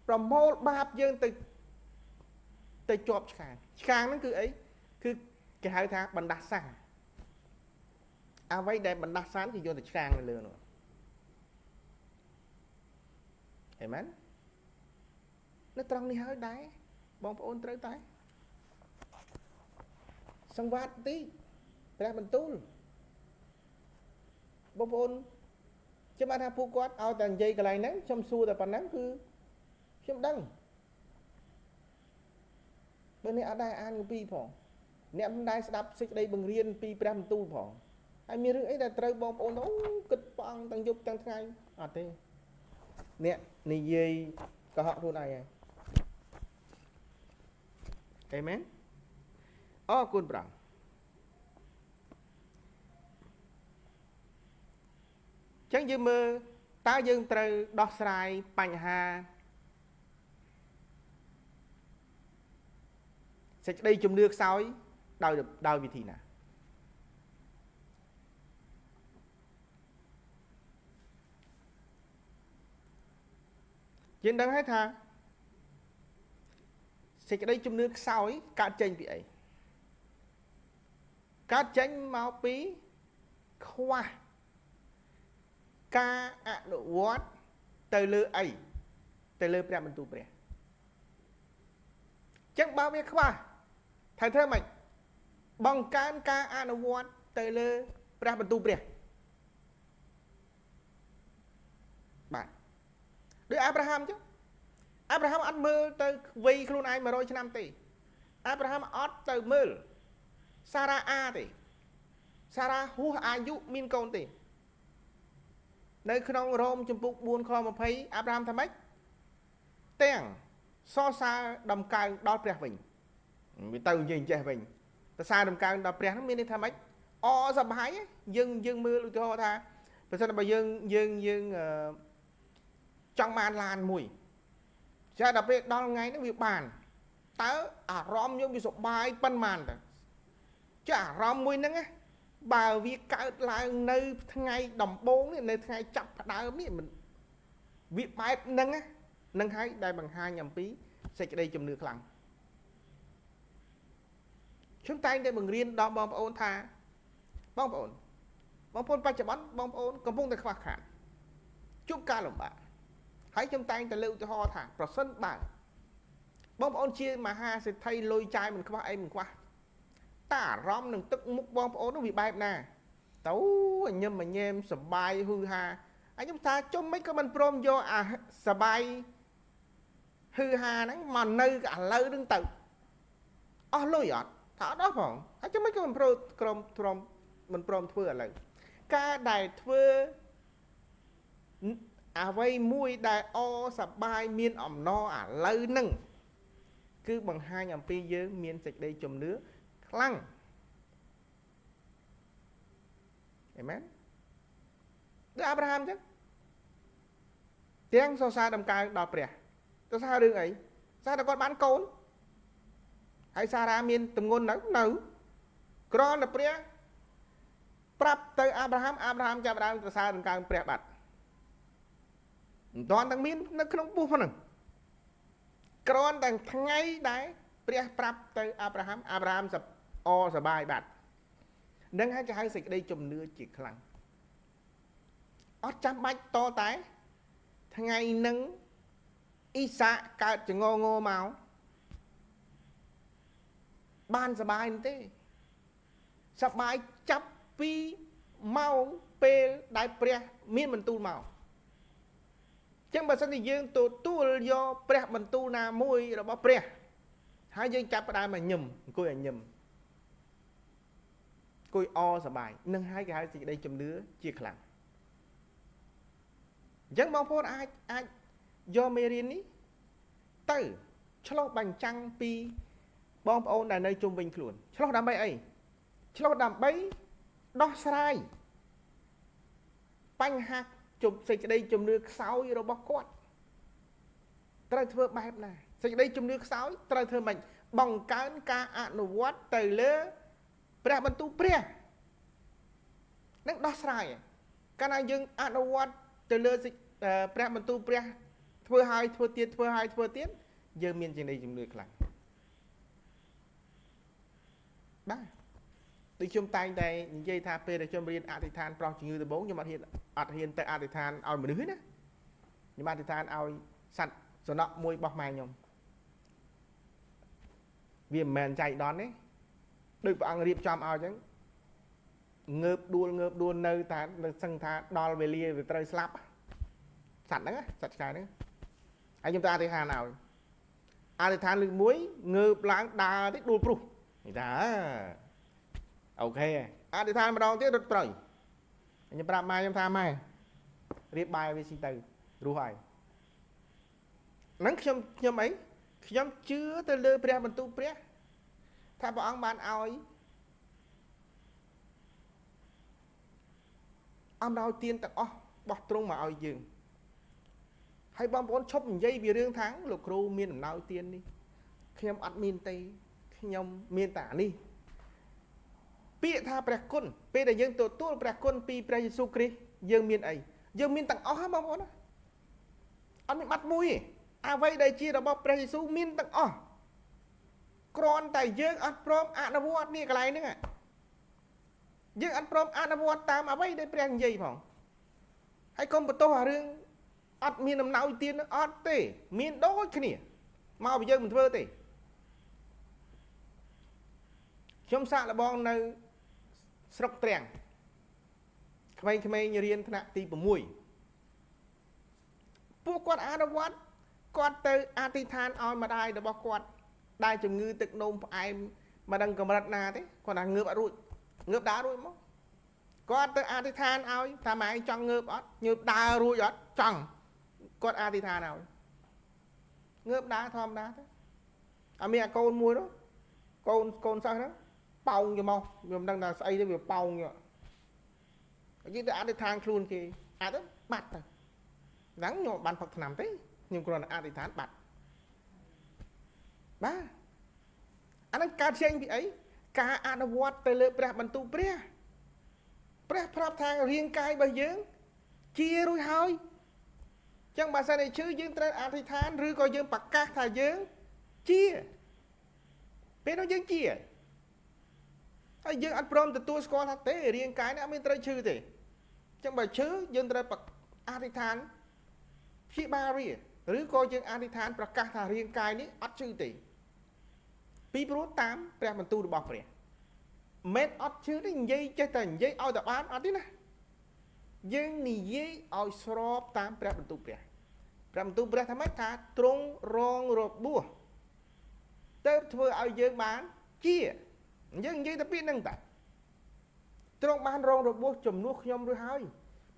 ប្រមូលបាបយើងទៅជាប់ឆ្កាងហ្នឹងគឺអីគឺគេហៅថាបណ្ដាសាអ្វីដែលបណ្ដាសាគឺយកទៅឆ្កាងនៅលើនោះអេមែននៅត្រង់នេះហើយដែរបងប្អូនត្រូវតែសង្វាតទីព្រះបន្ទូលបងប្អូនចាំបានថាពួកគាត់ឲ្យតែនិយាយកន្លែងហ្នឹងខ្ញុំសួរតែប៉ុណ្ណឹងគឺខ្ញុំដឹងបើអ្នកអត់ដែរអានគម្ពីរផងអ្នកមិនដែរស្ដាប់សេចក្តីបង្រៀនពីព្រះបន្ទូលផងហើយមានរឿងអីដែលត្រូវបងប្អូនអូគិតប៉ងទាំងយប់ទាំងថ្ងៃអត់ទេអ្នកនិយាយកុហកខ្លួនឯងហើយអេមែនអរគុណព្រះចឹងយើងមើលតើយើងត្រូវដោះស្រាយបញ្ហាសេចក្តីជំនឿខ្សោយដោយវិធីណាយើងដឹងហើយថាសេចក្តីជំនឿខ្សោយកើតចេញពីអីកើតចេញមកពីខ្វះការអនុវត្តទៅលើអីទៅលើព្រះបន្ទូលព្រះចឹងបើវាខ្វះត្រូវធ្វើម៉េចបង្កើនការអនុវត្តទៅលើព្រះបន្ទូលព្រះបាទដូចអាប់រ៉ាហាំចឹងអាប់រ៉ាហាំអត់មើលទៅវ័យខ្លួនឯង100ឆ្នាំទេអាប់រ៉ាហាំអត់ទៅមើលសារ៉ាអាទេសារ៉ាហួសអាយុមានកូនទេនៅក្នុងរ៉ូមជំពូក4ខ20អាប់រ៉ាហាំថាម៉េចទាំងសរសើរដំកើងដល់ព្រះវិញវាទៅនិយាយចេះវិញសរសើរដំកើងដល់ព្រះហ្នឹងមានន័យថាម៉េចអសប្បាយយើងមើលឧទាហរណ៍ថាប្រសិនបើយើងចង់បានឡានមួយចាដល់ពេលដល់ថ្ងៃហ្នឹងវាបានតើអារម្មណ៍យើងវាសប្បាយប៉ុន្មានតើចាអារម្មណ៍មួយហ្នឹងណាបើវាកើតឡើងនៅថ្ងៃដំបូងនេះនៅថ្ងៃចាប់ផ្ដើមនេះមិនវាបែបហ្នឹងណានឹងហើយដែលបង្ហាញអំពីសេចក្តីជំនឿខ្លាំងខ្ញុំតែងតែបង្រៀនដល់បងប្អូនថាបងប្អូនបច្ចុប្បន្នបងប្អូនកំពុងតែខ្វះខាតជួបការលំបាកហើយខ្ញុំតែងតែលើកឧទាហរណ៍ថាប្រសិនបើបងប្អូនជាមហាសេដ្ឋីលុយចាយមិនខ្វះអីមិនខ្វះតាអារម្មណ៍នឹងទឹកមុខបងប្អូននោះវាបែបណាទៅញឹមញែមសបាយហឺហាហើយខ្ញុំថាចុំមិនក៏មិនព្រមយកអាសបាយហឺហាហ្នឹងមកនៅឥឡូវហ្នឹងទៅអស់លុយអត់ថាអត់អស់ផងហើយចុំមិនក៏មិនព្រមធ្វើឥឡូវការដែលធ្វើអ្វីមួយដែលអសបាយមានអំណរឥឡូវហ្នឹងគឺបង្ហាញអំពីយើងមានសេចក្តីជំនឿខ្លាំងអេមែនដូចអាប់រ៉ាហាំចឹងទាំងសរសើរដំកើងដល់ព្រះសរសើររឿងអីសរសើរតែគាត់បានកូនហើយសារ៉ាមានទម្ងន់នៅក្រតែព្រះប្រាប់ទៅអាប់រ៉ាហាំចាប់ដើមសរសើរដំកើងព្រះបាត់មិនតាន់ទាំងមាននៅក្នុងពោះហ្នឹងក្រតែថ្ងៃដែលព្រះប្រាប់ទៅអាប់រ៉ាហាំសប្បាយបាត់នឹងហើយគេហៅសេចក្តីជំនឿជាខ្លាំងអត់ចាំបាច់តតែថ្ងៃហ្នឹងអ៊ីសាកកើតចងងមកបានសប្បាយទេសប្បាយចាប់ពីម៉ោងពេលដែលព្រះមានបន្ទូលមក ចឹងបើសិនជាយើងទទួលយកព្រះបន្ទូលណាមួយរបស់ព្រះហើយយើងចាប់ផ្ដើមមកញឹមអង្គុយឲ្យញឹមអង្គុយអសប្បាយនឹងហើយគេហៅសេចក្តីជំនឿជាខ្លាំងអញ្ចឹងបងប្អូនអាចយកមេរៀននេះទៅឆ្លុះបញ្ចាំងពីបងប្អូនដែលនៅជុំវិញខ្លួនឆ្លុះដើម្បីអីឆ្លុះដើម្បីដោះស្រាយបញ្ហាជុំសេចក្តីជំនឿខ្សោយរបស់គាត់ត្រូវធ្វើបែបណាសេចក្តីជំនឿខ្សោយត្រូវធ្វើម៉េចបង្កើនការអនុវត្តទៅលើព្រះបន្ទូលព្រះនឹងដោះស្រាយកាលណាយើងអនុវត្តទៅលើព្រះបន្ទូលព្រះធ្វើហើយធ្វើទៀតធ្វើហើយធ្វើទៀតយើងមានសេចក្តីជំនឿខ្លាំងបាទដូចខ្ញុំតែងតែនិយាយថាពេលដែលខ្ញុំរៀនអធិដ្ឋានប្រោសជំងឺដំបូងខ្ញុំអត់ហ៊ានទៅអធិដ្ឋានឲ្យមនុស្សទេណាខ្ញុំអធិដ្ឋានឲ្យសត្វសំណក់មួយរបស់ម៉ែខ្ញុំវាមិនមែនចៃដន្យទេដូចព្រះអង្គរៀបចំឲ្យអញ្ចឹងងើបដួលនៅតែសឹងថាដល់វេលាវាត្រូវស្លាប់សត្វហ្នឹងសត្វឆ្កែហ្នឹងហើយខ្ញុំទៅអធិដ្ឋានឲ្យអធិដ្ឋានលើកមួយងើបឡើងដើរតិចដួលព្រុសនិយាយថាអូខេអធិដ្ឋានម្ដងទៀតរត់ប្រយខ្ញុំប្រាប់ម៉ែខ្ញុំថាម៉ែរៀបបាយវាស៊ីទៅរស់ហើយហ្នឹងខ្ញុំអីខ្ញុំជឿទៅលើព្រះបន្ទូលព្រះថាព្រះអង្គបានឲ្យអំណោយទានទាំងអស់បោះទ្រង់មកឲ្យយើងហើយបងប្អូនឈប់និយាយពីរឿងថាលោកគ្រូមានអំណោយទាននេះខ្ញុំអត់មានទេខ្ញុំមានតែអានេះពាក្យថាព្រះគុណពេលដែលយើងទទួលព្រះគុណពីព្រះយេស៊ូវគ្រីស្ទយើងមានអីយើងមានទាំងអស់បងប្អូនអត់មានបាត់មួយទេអ្វីដែលជារបស់ព្រះយេស៊ូវមានទាំងអស់គ្រាន់តែយើងអត់ព្រមអនុវត្តនេះកន្លែងហ្នឹងយើងអត់ព្រមអនុវត្តតាមអ្វីដែលព្រះនិយាយផងហើយកុំបន្ទោសអារឿងអត់មានអំណោយទានអត់ទេមានដូចគ្នាមកពីយើងមិនធ្វើទេខ្ញុំសាកល្បងនៅស្រុកត្រាំងក្មេងៗរៀនថ្នាក់ទី6ពួកគាត់អនុវត្តគាត់ទៅអធិដ្ឋានឲ្យម្ដាយរបស់គាត់ដែលជំងឺទឹកនោមផ្អែមមិនដឹងកម្រិតណាទេគាត់ថាងើបអត់រួចងើបដើររួចមកគាត់ទៅអធិដ្ឋានឲ្យថាម៉ែចង់ងើបអត់ងើបដើររួចអត់ចង់គាត់អធិដ្ឋានឲ្យងើបដើរធម្មតាទៅអត់មានអាកូនមួយនោះកូនសិស្សហ្នឹងប៉ោងយកមកខ្ញុំមិនដឹងថាស្អីទេវាប៉ោងយកនិយាយទៅអធិដ្ឋានខ្លួនគេអាចទៅបាត់ទៅហ្នឹងខ្ញុំបានផឹកថ្នាំទេខ្ញុំគ្រាន់តែអធិដ្ឋានបាត់បាទអាហ្នឹងកើតចេញពីអីការអនុវត្តទៅលើព្រះបន្ទូលព្រះប្រាប់ថារាងកាយរបស់យើងជារួចហើយចឹងបើសិនជាឈឺយើងត្រូវអធិដ្ឋានឬក៏យើងប្រកាសថាយើងជាពេលនោះយើងជាហើយយើងអត់ព្រមទទួលស្គាល់ថាទេរាងកាយនេះអត់មានត្រូវឈឺទេចឹងបើឈឺយើងត្រូវអធិដ្ឋានព្យាបាលវាឬក៏យើងអធិដ្ឋានប្រកាសថារាងកាយនេះអត់ឈឺទេពីព្រោះតាមព្រះបន្ទូលរបស់ព្រះមិនអត់ឈឺទេនិយាយចេះតែនិយាយឲ្យតែបានអត់ទេណាយើងនិយាយឲ្យស្របតាមព្រះបន្ទូលព្រះបន្ទូលព្រះថាម៉េចថាទ្រង់រងរបួសទៅធ្វើឲ្យយើងបានជាយើងនិយាយតែពាក្យហ្នឹងតាទ្រង់បានរងរបួសជំនួសខ្ញុំរួចហើយ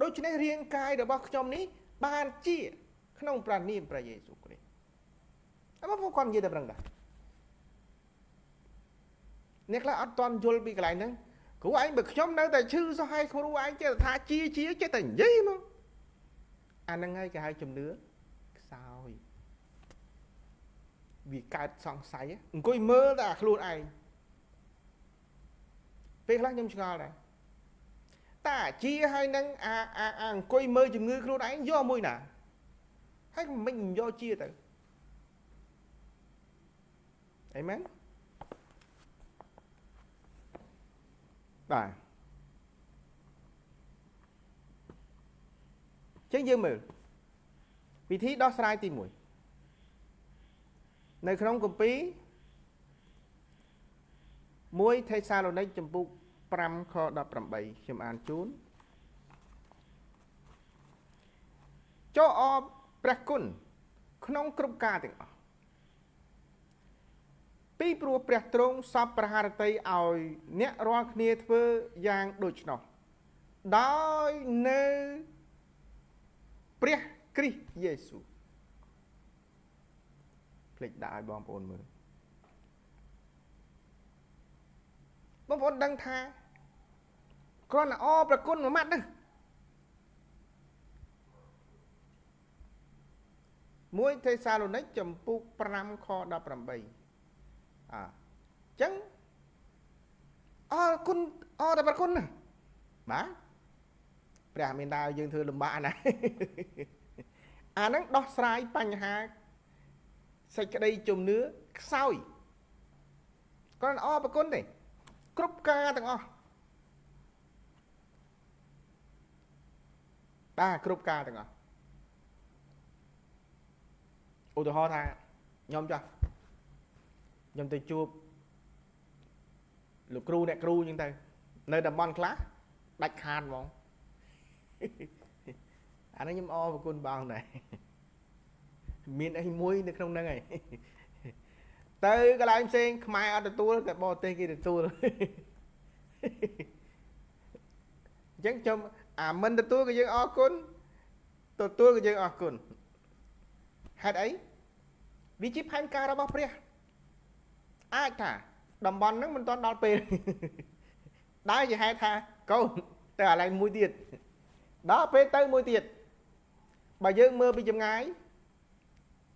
ដូច្នេះរាងកាយរបស់ខ្ញុំនេះបានជាក្នុងព្រះនាមព្រះយេស៊ូវគ្រីស្ទអើបងគាត់និយាយតែប្រឹងដែរអ្នកខ្លះអត់ទាន់យល់ពីកន្លែងហ្នឹងគ្រូឯងបើខ្ញុំនៅតែឈឺសោះហើយគ្រូឯងចេះតែថាជាចេះតែនិយាយមកអាហ្នឹងហើយគេហៅជំនឿខ្សោយវាកើតសង្ស័យអង្គុយមើលតែខ្លួនឯងពេលខ្លះខ្ញុំឆ្ងល់ដែរតាជាហើយនឹងអង្គុយមើលជំងឺខ្លួនឯងយកមួយណាហើយមិនយកជាទៅអីមែនបាទចឹងយើងមើលវិធីដោះស្រាយទី1នៅក្នុងគម្ពីរ1ថេសាឡូនីកចំពុក5ខ18ខ្ញុំអានជូនចូលអប ព្រះគុណក្នុងគ្រប់ការទាំងអស់ពីព្រោះព្រះទ្រង់សពប្រហារតីឲ្យអ្នករាល់គ្នាធ្វើយ៉ាងដូច្នោះដោយនៅព្រះគ្រីស្ទយេស៊ូវភ្លេចដាក់ឲ្យបងប្អូនមើលបងប្អូនដឹងថាគ្រាន់តែអរព្រះគុណមួយម៉ាត់ហ្នឹង1 ទេសាឡូនីកចំពុក5 ខ 18អញ្ចឹងអរគុណអរតែព្រះគុណណាបាទព្រះមានដែរយើងធ្វើលំបាកណាស់អាហ្នឹងដោះស្រាយបញ្ហាសេចក្តីជំនឿខ្សោយគ្រាន់តែអរព្រះគុណទេគ្រប់ការទាំងអស់បាទគ្រប់ការទាំងអស់ឧទាហរណ៍ថាខ្ញុំចាស់ខ្ញុំទៅជួបលោកគ្រូអ្នកគ្រូអញ្ចឹងទៅនៅតំបន់ខ្លះដាច់ខាតហ្មងអានេះខ្ញុំអរគុណបងដែរមានអីមួយនៅក្នុងហ្នឹងហើយទៅកន្លែងផ្សេងខ្មែរអត់ទទួលតែបរទេសគេទទួលអញ្ចឹងខ្ញុំអាមិនទទួលក៏យើងអរគុណទទួលក៏យើងអរគុណហេតុអីវាជាផែនការរបស់ព្រះអាចថាតំបន់ហ្នឹងមិនទាន់ដល់ពេលដែរជាហេតុថាកូនទៅកន្លែងមួយទៀតដល់ពេលទៅមួយទៀតបើយើងមើលពីចម្ងាយ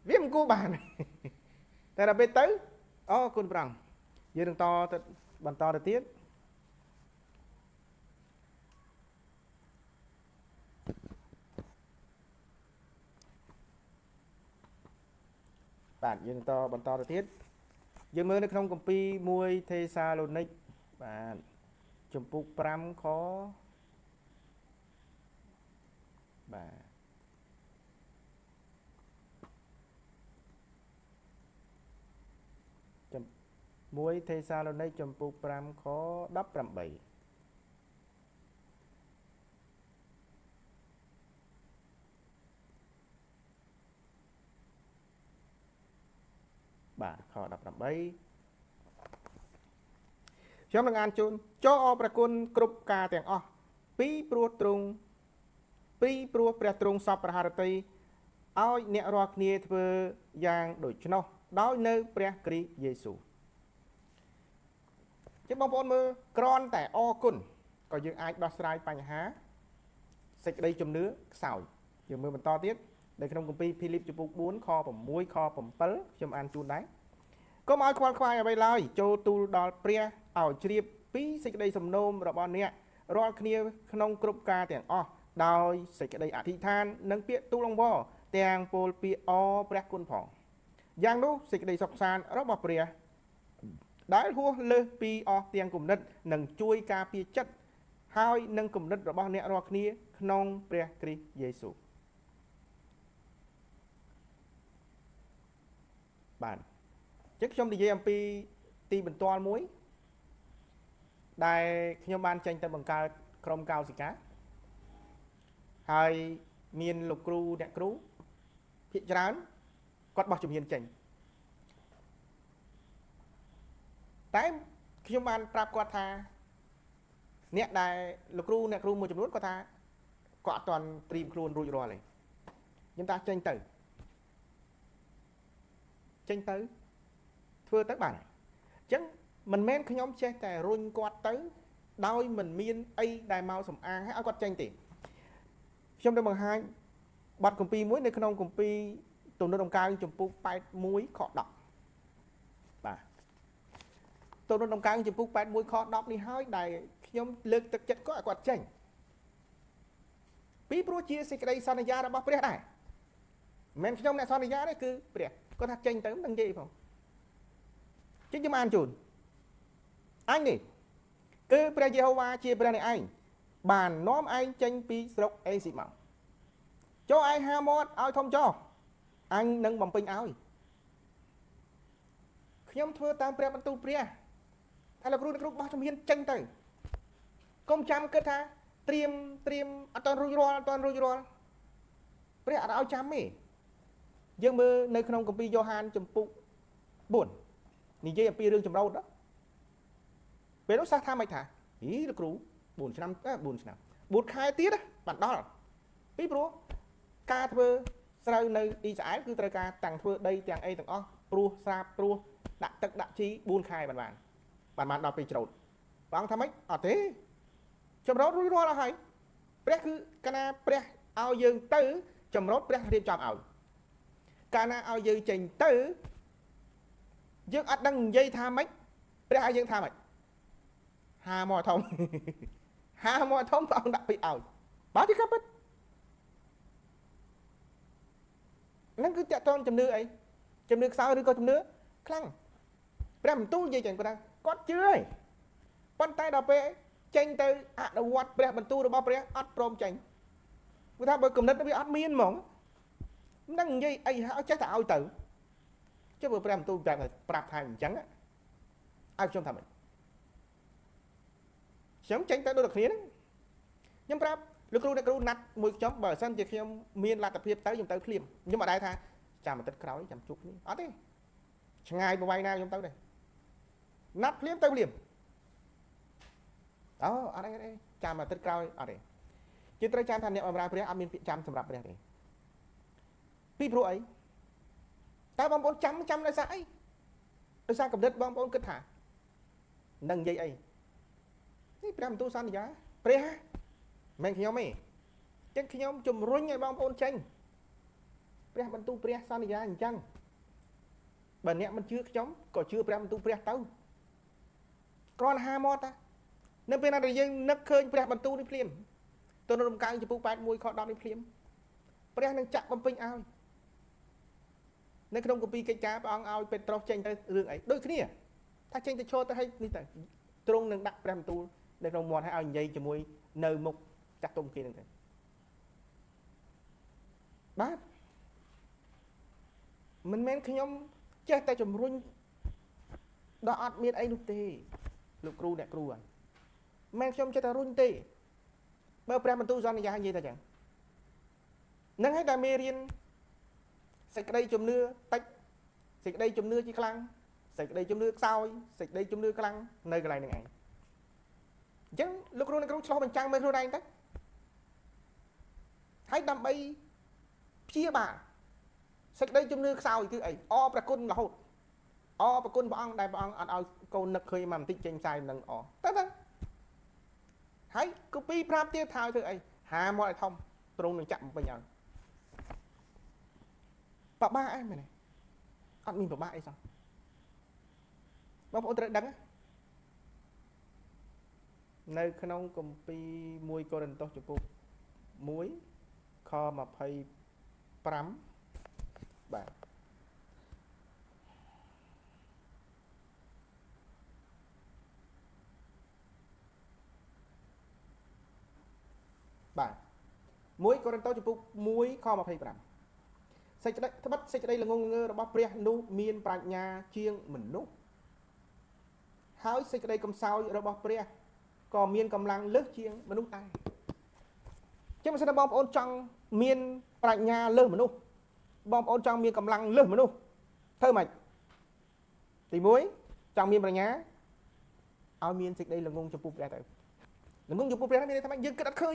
វាមិនគួរបានតែដល់ពេលទៅអរគុណព្រះអង្គយើងនឹងទៅបន្តទៅទៀតបាទយើងបន្តទៅទៀតយើងមើលនៅក្នុងគម្ពីរ1 ទេសាឡូនីកបាទចំពុក5 ខបាទ1 ទេសាឡូនីកចំពុក5 ខ 18បាទខ 18ខ្ញុំនឹងអានជូនចូលអរព្រះគុណគ្រប់ការទាំងអស់ពីព្រោះព្រះទ្រង់សពប្រហារតីឲ្យអ្នករាល់គ្នាធ្វើយ៉ាងដូច្នោះដោយនៅព្រះគ្រីស្ទយេស៊ូវចឹងបងប្អូនមើលគ្រាន់តែអរគុណក៏យើងអាចដោះស្រាយបញ្ហាសេចក្តីជំនឿខ្សោយយើងមើលបន្តទៀតនៅក្នុងគម្ពីរភីលីបចំពុក4 ខ 6 ខ 7ខ្ញុំអានជូនដែរកុំឲ្យខ្វល់ខ្វាយអ្វីឡើយចូលទូលដល់ព្រះឲ្យជ្រាបពីសេចក្តីសំណូមរបស់អ្នករាល់គ្នាក្នុងគ្រប់ការទាំងអស់ដោយសេចក្តីអធិដ្ឋាននិងពាក្យទូលអង្វរទាំងពោលពាក្យអរព្រះគុណផងយ៉ាងនោះសេចក្តីសុខសាន្តរបស់ព្រះដែលហួសលើសពីអស់ទាំងគំនិតនឹងជួយការពារចិត្តហើយនឹងគំនិតរបស់អ្នករាល់គ្នាក្នុងព្រះគ្រីស្ទយេស៊ូវបាទចឹងខ្ញុំនិយាយអំពីទីបន្ទាល់មួយដែលខ្ញុំបានចេញទៅបង្កើតក្រុមកោសិកាហើយមានលោកគ្រូអ្នកគ្រូភាគច្រើនគាត់បោះជំហានចេញតែខ្ញុំបានប្រាប់គាត់ថាអ្នកដែលលោកគ្រូអ្នកគ្រូមួយចំនួនគាត់ថាគាត់អត់ទាន់ត្រៀមខ្លួនរួចរាល់ទេខ្ញុំថាចេញទៅធ្វើទៅបានអញ្ចឹងមិនមែនខ្ញុំចេះតែរុញគាត់ទៅដោយមិនមានអីដែលមកសំអាងឲ្យគាត់ចេញទេខ្ញុំទៅបង្ហាញបទគម្ពីរមួយនៅក្នុងគម្ពីរទំនុកដំកើងចំពុក81 ខ 10បាទទំនុកដំកើងចំពុក81 ខ 10នេះហើយដែលខ្ញុំលើកទឹកចិត្តគាត់ឲ្យគាត់ចេញពីព្រោះជាសេចក្តីសន្យារបស់ព្រះដែរមិនមែនខ្ញុំអ្នកសន្យាទេគឺព្រះគាត់ថាចេញទៅមិនដឹងនិយាយផងជិះខ្ញុំអានជូនអញនេះគឺព្រះយេហូវ៉ាជាព្រះនៃឯងបាននាំឯងចេញពីស្រុកអេស៊ីមកចូលឯងហាមាត់ឲ្យធំចោះអញនឹងបំពេញឲ្យខ្ញុំធ្វើតាមព្រះបន្ទូលព្រះតែលោកគ្រូបោះជំហានចេញទៅកុំចាំគិតថាត្រៀមអត់ទាន់រួចរាល់ព្រះអត់ឲ្យចាំទេ យើងមើលនៅក្នុងគម្ពីរយ៉ូហានចំពុក4និយាយអំពីរឿងចម្រោតđóពេលនោះសាសថាមិនថាហីលោកគ្រូ4ឆ្នាំ4ខែទៀតបានដល់ពីព្រោះការធ្វើស្រូវនៅអ៊ីស្រាអែលគឺត្រូវការតាំងធ្វើដីទាំងអីទាំងអស់ព្រោះស្រាបព្រោះដាក់ទឹកដាក់ជី4ខែបានដល់ពេលច្រូតព្រះអង្គថាម៉េចអត់ទេចម្រោតរួចរាល់អស់ហើយព្រះគឺកាលណាព្រះឲ្យយើងទៅចម្រោតព្រះរៀបចំឲ្យកាលណាឲ្យយើងចេញទៅយើងអត់ដឹងនិយាយថាម៉េចព្រះឲ្យយើងថាម៉េចហាមកធំព្រះអង្គដាក់ពីឲ្យបាទទីកាពិតហ្នឹងគឺតាក់ទងជំនឿអីជំនឿខ្សោយឬក៏ជំនឿខ្លាំងព្រះបន្ទូលនិយាយចឹងគាត់ជឿហើយប៉ុន្តែដល់ពេលចេញទៅអនុវត្តព្រះបន្ទូលរបស់ព្រះអត់ព្រមចេញគឺថាបើគំនិតវាអត់មានហ្មងមិនដឹងនិយាយអីឲ្យចេះតែឲ្យទៅចុះបើព្រះបន្ទូលប្រាប់ថាអញ្ចឹងឲ្យខ្ញុំថាម៉េចខ្ញុំចេញទៅដូចតែគ្នាហ្នឹងខ្ញុំប្រាប់លោកគ្រូអ្នកគ្រូណាត់មួយខ្ញុំបើសិនជាខ្ញុំមានលទ្ធភាពទៅខ្ញុំទៅភ្លាមខ្ញុំអត់ដែរថាចាំអាទិត្យក្រោយចាំជួបគ្នាអត់ទេឆ្ងាយប្រវែងណាខ្ញុំទៅដែរណាត់ភ្លាមទៅភ្លាមអូអត់ទេចាំអាទិត្យក្រោយអត់ទេជាត្រូវចាំថាអ្នកបម្រើព្រះអត់មានពាក្យចាំសម្រាប់ព្រះទេពីព្រោះអីតើបងប្អូនចាំដោយសារអីដោយសារកំណត់បងប្អូនគិតថានឹងនិយាយអីនេះព្រះបន្ទូលសន្យាព្រះមិនខ្ញុំទេចឹងខ្ញុំជំរុញឲ្យបងប្អូនចេញព្រះបន្ទូលព្រះសន្យាអញ្ចឹងបើអ្នកមិនជឿខ្ញុំក៏ជឿព្រះបន្ទូលព្រះទៅគ្រាន់ហាមកតានៅពេលណាដែលយើងនឹកឃើញព្រះបន្ទូលនេះភ្លាមទៅនៅរំកើងចំពុក81ខ10នេះភ្លាមព្រះនឹងចាក់បំពេញឲ្យនៅក្នុងគម្ពីរកិច្ចការព្រះអង្គឲ្យពេត្រុសចេញទៅរឿងអីដូចគ្នាថាចេញទៅឈរទៅឲ្យនេះទៅទ្រង់នឹងដាក់ព្រះបន្ទូលនៅក្នុងមាត់ឲ្យនិយាយជាមួយនៅមុខចាស់ទុំគេហ្នឹងទៅបាទមិនមែនខ្ញុំចេះតែជំរុញដល់អត់មានអីនោះទេលោកគ្រូអ្នកគ្រូហ្នឹងមិនមែនខ្ញុំចេះតែរុញទេបើព្រះបន្ទូលសន្យានិយាយតែចឹងហ្នឹងហើយដែលមេរៀនសេចក្តីជំនឿតិចសេចក្តីជំនឿជាខ្លាំងសេចក្តីជំនឿខ្សោយសេចក្តីជំនឿខ្លាំងនៅកន្លែងហ្នឹងឯងអញ្ចឹងលោកគ្រូអ្នកគ្រូឆ្លោះបញ្ចាំងមើលខ្លួនឯងទៅហើយដើម្បីព្យាបាលសេចក្តីជំនឿខ្សោយគឺអីអរព្រះគុណរហូតអរព្រះគុណព្រះអង្គដែលព្រះអង្គអត់ឲ្យកូននឹកឃើញមកបន្តិចចេញផ្សាយនឹងអទៅហើយកូពីប្រាប់ទៀតថាធ្វើអីហាមកឲ្យធំទ្រង់នឹងចាក់បំពេញឲ្យបបាក់អីមែនទេអត់មានបបាក់អីសោះបងប្អូនត្រូវដឹងនៅក្នុងគម្ពីរ1កូរិនថូសចំពុក1ខ25បាទបាទ1កូរិនថូសចំពុក1ខ25សេចក្តីត្បិតសេចក្តីល្ងងងើរបស់ព្រះនោះមានប្រាជ្ញាជាងមនុស្សហើយសេចក្តីកំសោយរបស់ព្រះក៏មានកម្លាំងលើសជាងមនុស្សដែរចឹងបើសិនបងប្អូនចង់មានប្រាជ្ញាលើសមនុស្សបងប្អូនចង់មានកម្លាំងលើសមនុស្សធ្វើម៉េចទី1ចង់មានប្រាជ្ញាឲ្យមានសេចក្តីល្ងងចំពោះព្រះទៅល្ងងចំពោះព្រះមានន័យថាម៉េចយើងគិតអត់ឃើញ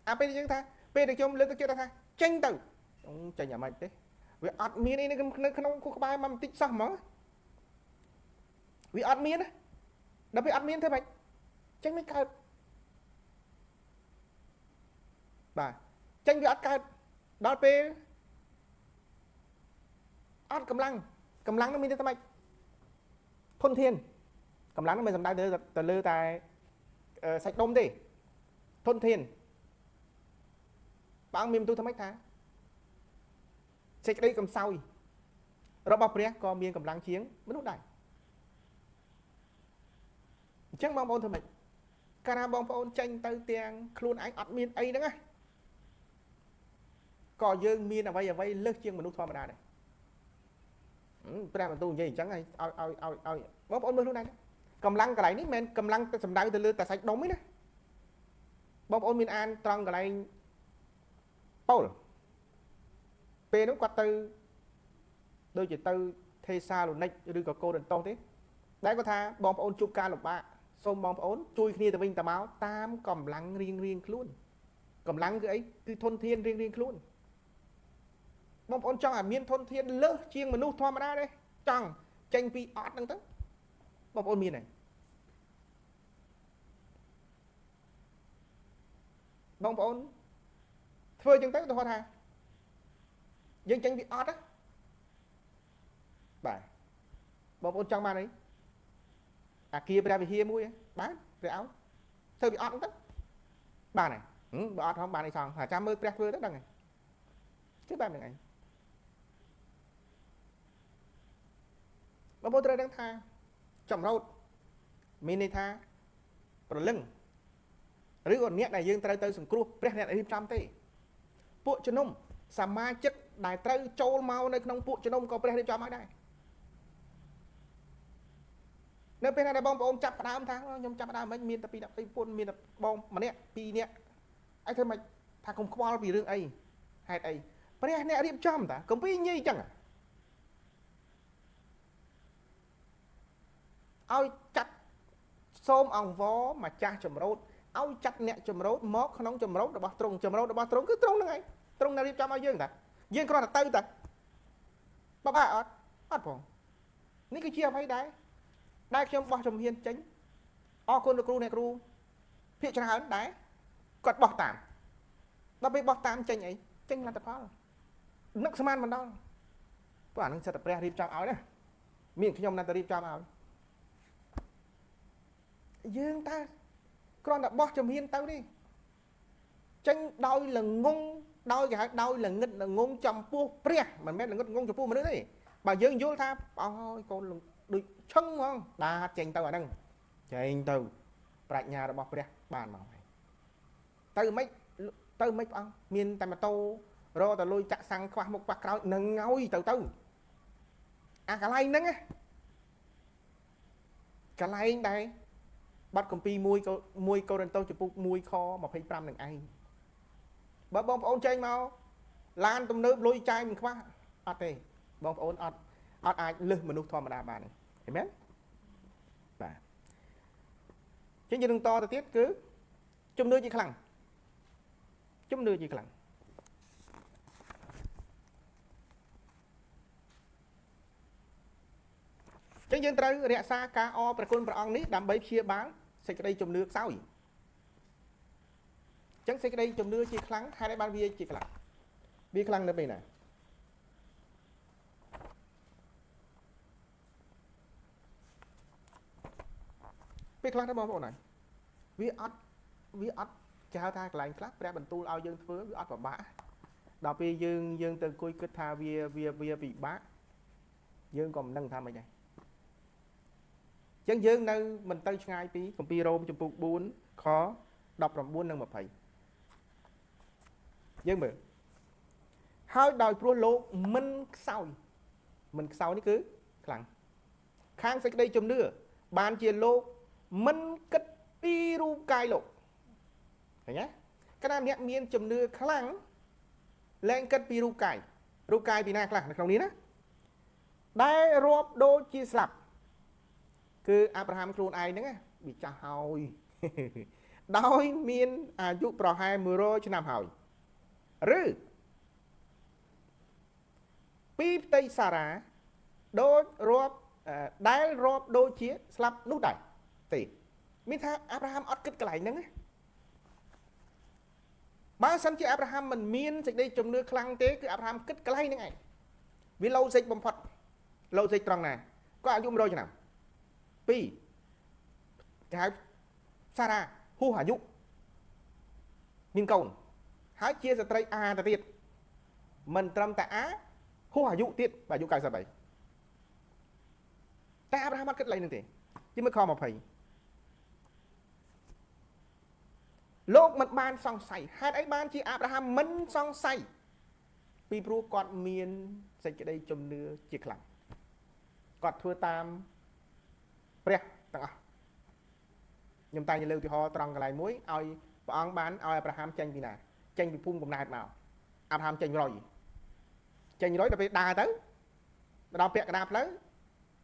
អាពេលយើងថាពេលដែលខ្ញុំលើកទឹកចិត្តថាចេញទៅចេញអាម៉េចទេវាអត់មានអីនៅក្នុងខួរក្បាលមកបន្តិចសោះហ្មងវាអត់មានណាដល់ពេលអត់មានធ្វើម៉េចចេញមិនកើតបាទចេញវាអត់កើតដល់ពេលអត់កម្លាំងនោះមានតែម៉េចធនធានកម្លាំងនោះមិនសំដៅទៅលើតែសាច់ដុំទេធនធានបងមានបន្ទូលថាម៉េចថាសេចក្តីកំសោយរបស់ព្រះក៏មានកម្លាំងជាងមនុស្សដែរអញ្ចឹងបងប្អូនធ្វើម៉េចកាលណាបងប្អូនចេញទៅទាំងខ្លួនឯងអត់មានអីហ្នឹងណាក៏យើងមានអ្វីលើសជាងមនុស្សធម្មតាដែរព្រះបន្ទូលនិយាយអញ្ចឹងឲ្យបងប្អូនមើលខ្លួនឯងកម្លាំងកន្លែងនេះមិនមែនកម្លាំងទៅសំដៅទៅលើតែសាច់ដុំទេណាបងប្អូនមានអានត្រង់កន្លែងប៉ូលពេលនោះគាត់ទៅ ដូចជាទៅទេសាលូនិកឬក៏កូរិនតូសទេដែលគាត់ថាបងប្អូនជួបការលំបាកសូមបងប្អូនជួយគ្នាទៅវិញទៅមកតាមកម្លាំងរៀងខ្លួនកម្លាំងគឺអីគឺធនធានរៀងខ្លួនបងប្អូនចង់ឲ្យមានធនធានលើសជាងមនុស្សធម្មតាទេចង់ចេញពីអត់ហ្នឹងទៅបងប្អូនមានហើយបងប្អូនធ្វើចឹងទៅទៅគាត់ថាយើងចេញពីអត់ណាបាទបងប្អូនចង់បានអីអាគារព្រះវិហារមួយបានព្រះឲ្យធ្វើពីអត់ហ្នឹងទៅបានហើយបើអត់ហងបានអីសងចាំមើលព្រះធ្វើទៅដឹងហើយគឺបែបហ្នឹងឯងបងប្អូនត្រូវដឹងថាចម្រោតមានន័យថាប្រលឹងឬក៏អ្នកដែលយើងត្រូវទៅសង្គ្រោះព្រះអ្នករៀបចំទេពួកជំនុំសមាជិកដែលត្រូវចូលមកនៅក្នុងពួកជំនុំក៏ព្រះរៀបចំឲ្យដែរនៅពេលណាដែលបងប្អូនចាប់ផ្ដើមថាខ្ញុំចាប់ផ្ដើមមិនមានតែពី10ពីពុនមានតែបងម្នាក់2នាក់អីធ្វើមិនថាកុំខ្វល់ពីរឿងអីហេតុអីព្រះអ្នករៀបចំតាកុំពីញីចឹងឲ្យចាត់សូមអង្វរម្ចាស់ចម្រោតឲ្យចាត់អ្នកចម្រោតមកក្នុងចម្រោតរបស់ទ្រង់ចម្រោតរបស់ទ្រង់គឺទ្រង់ហ្នឹងឯងទ្រង់ដែលរៀបចំឲ្យយើងតាយើងគ្រាន់តែទៅតាបបាអត់ផងនេះគឺជាអ្វីដែលខ្ញុំបោះជំហានចេញអរគុណលោកគ្រូអ្នកគ្រូភាគច្រើនដែរគាត់បោះតាមដល់ពេលបោះតាមចេញអីចេញលទ្ធផលនឹកស្មានមិនដល់ព្រោះអានឹងសិតតែព្រះរៀបចំឲ្យណាមានខ្ញុំណាស់តែរៀបចំឲ្យយើងតើគ្រាន់តែបោះជំហានទៅនេះចេញដោយល្ងងដោយគេហៅដោយល្ងឹតល្ងងចំពោះព្រះមិនមែនល្ងឹតល្ងងចំពោះមនុស្សទេបើយើងយល់ថាអើយកូនដូចឈឹងហ្មងដាចេញទៅអាហ្នឹងចេញទៅប្រាជ្ញារបស់ព្រះបានមកហើយទៅមិនព្រះអង្គមានតែម៉ូតូរកតែលុយចាក់សាំងខ្វះមុខខ្វះក្រោយនឹងឲ្យទៅអាកន្លែងហ្នឹងកន្លែងដែរបាត់កម្ពី1 កូរិនតូសចំពុក1 ខ 25នឹងឯងបើបងប្អូនចេញមកឡានទំនើបលុយចាយមិនខ្វះអត់ទេបងប្អូនអត់អាចលឹះមនុស្សធម្មតាបានឃើញមែនបាទចឹងយើងនឹងតទៅទៀតគឺជំនឿជាខ្លាំងជំនឿជាខ្លាំងចឹងយើងត្រូវរក្សាការអរព្រះគុណព្រះអង្គនេះដើម្បីព្យាបាលសេចក្តីជំនឿខ្សោយចឹងសេចក្តីជំនឿជាខ្លាំងហេតុអីបានវាជាខ្លាំងវាខ្លាំងនៅពេលណាពេលខ្លះទៅបងប្អូនហើយវាអត់គេហៅថាកន្លែងខ្លះព្រះបន្ទូលឲ្យយើងធ្វើវាអត់ពិបាកដល់ពេលយើងទៅអង្គុយគិតថាវាពិបាកយើងក៏មិនដឹងថាម៉េចដែរចឹងយើងនៅមិនទៅឆ្ងាយពីគម្ពីររ៉ូមចំពុក4 ខ 19 និង 20យើងមើលហើយដោយព្រោះលោកមិនខ្សោយនេះគឺខ្លាំងខាងសេចក្តីជំនឿបានជាលោកមិនគិតពីរូបកាយលោកឃើញទេកាលណាអ្នកមានជំនឿខ្លាំងលែងគិតពីរូបកាយពីណាខ្លះនៅក្នុងនេះណាដែលរាប់ដូចជាស្លាប់គឺអាប់រ៉ាហាំខ្លួនឯងហ្នឹងវាចាស់ហើយដោយមានអាយុប្រហែល100ឆ្នាំហើយឬពីផ្ទៃសារ៉ាដូចរាប់ដែលរាប់ដូចជាស្លាប់នោះដែរទេមានថាអាប់រ៉ាហាំអត់គិតកន្លែងហ្នឹងបើសិនជាអាប់រ៉ាហាំមិនមានសេចក្តីជំនឿខ្លាំងទេគឺអាប់រ៉ាហាំគិតកន្លែងហ្នឹងឯងវាឡូសិចបំផុតឡូសិចត្រង់ណាគាត់អាយុ100ឆ្នាំ2គេហៅសារ៉ាហួសអាយុមានកូនហើយជាស្ត្រីអាទៅទៀតមិនត្រឹមតែអាហួសអាយុទៀតអាយុ93តែអាប់រ៉ាហាំអត់គិតឡើងនឹងទេជិះមើលខ 20លោកមិនបានសង្ស័យហេតុអីបានជាអាប់រ៉ាហាំមិនសង្ស័យពីព្រោះគាត់មានសេចក្តីជំនឿជាខ្លាំងគាត់ធ្វើតាមព្រះទាំងអស់ខ្ញុំតែងលើកឧទាហរណ៍ត្រង់កន្លែងមួយឲ្យព្រះអង្គបានឲ្យអាប់រ៉ាហាំចេញពីណាចេញពីភូមិកំណើតមកអាប់រ៉ាហាំចេញ100ដល់ពេលដើរទៅ ដល់ពាក់កណ្ដាលផ្លូវ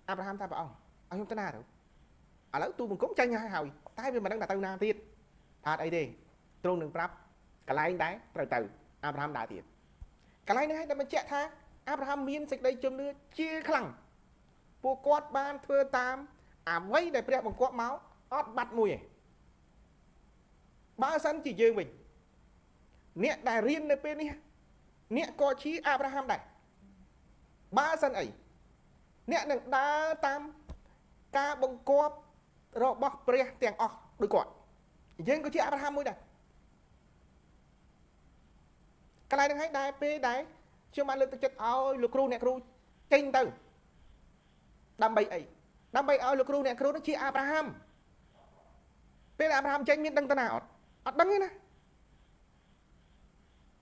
អាប់រ៉ាហាំថាព្រះអង្គឲ្យខ្ញុំទៅណាទៅឥឡូវទូបង្គំចាញ់ហើយតែវាមិនដឹងថាទៅណាទៀតថាអីទេទ្រង់នឹងប្រាប់កន្លែងដែរត្រូវទៅអាប់រ៉ាហាំដើរទៀតកន្លែងនេះឲ្យតែបញ្ជាក់ថាអាប់រ៉ាហាំមានសេចក្តីជំនឿជាខ្លាំងពួកគាត់បានធ្វើតាមអ្វីដែលព្រះបង្គាប់មកអត់បាត់មួយទេបើសិនជាយើងវិញអ្នកដែលរៀននៅពេលនេះអ្នកក៏ជាអាប់រ៉ាហាំដែរបើសិនអីអ្នកនឹងដើរតាមការបង្គាប់របស់ព្រះទាំងអស់ដូចគាត់យើងក៏ជាអាប់រ៉ាហាំមួយដែរកន្លែងហ្នឹងហើយដែរពេលដែរខ្ញុំបានលើកទឹកចិត្តឲ្យលោកគ្រូអ្នកគ្រូចេញទៅដើម្បីអីដើម្បីឲ្យលោកគ្រូអ្នកគ្រូនោះជាអាប់រ៉ាហាំពេលអាប់រ៉ាហាំចេញមានដឹងទៅណាអត់ដឹងទេណា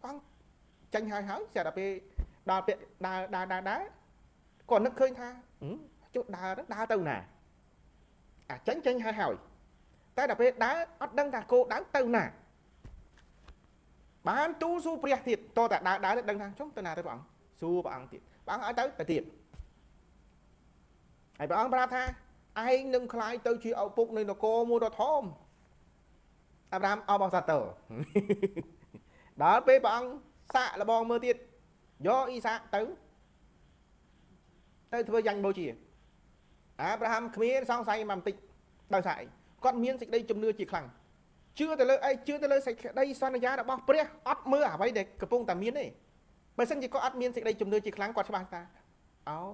អង្គចេញហើយស្រាប់តែពេលដល់ពេលដើរគាត់នឹកឃើញថាចុះដើរទៅណាចេញហើយតែដល់ពេលដើរអត់ដឹងថាគោដៅទៅណាបានទូលសួរព្រះទៀតតតែដើរដឹងថាចុះទៅណាទៅព្រះអង្គសួរព្រះអង្គទៀតព្រះអង្គឲ្យទៅទៀតហើយព្រះអង្គប្រាប់ថាឯងនឹងខ្លាយទៅជាឪពុកនៃនគរមួយដ៏ធំអាប់រ៉ាហាំអបអរសាទរដល់ពេលព្រះអង្គសាកលបងមើលទៀតយកអ៊ីសាកទៅធ្វើយ៉ាញ់បូជាអាប់រ៉ាហាំគ្មានសង្ស័យមកបន្តិចដោយសារអីគាត់មានសេចក្តីជំនឿជាខ្លាំងជឿទៅលើអីជឿទៅលើសេចក្តីសន្យារបស់ព្រះអត់មើលអ្វីដែលកំពុងតែមានទេបើមិនជាគាត់អត់មានសេចក្តីជំនឿជាខ្លាំងគាត់ច្បាស់ថា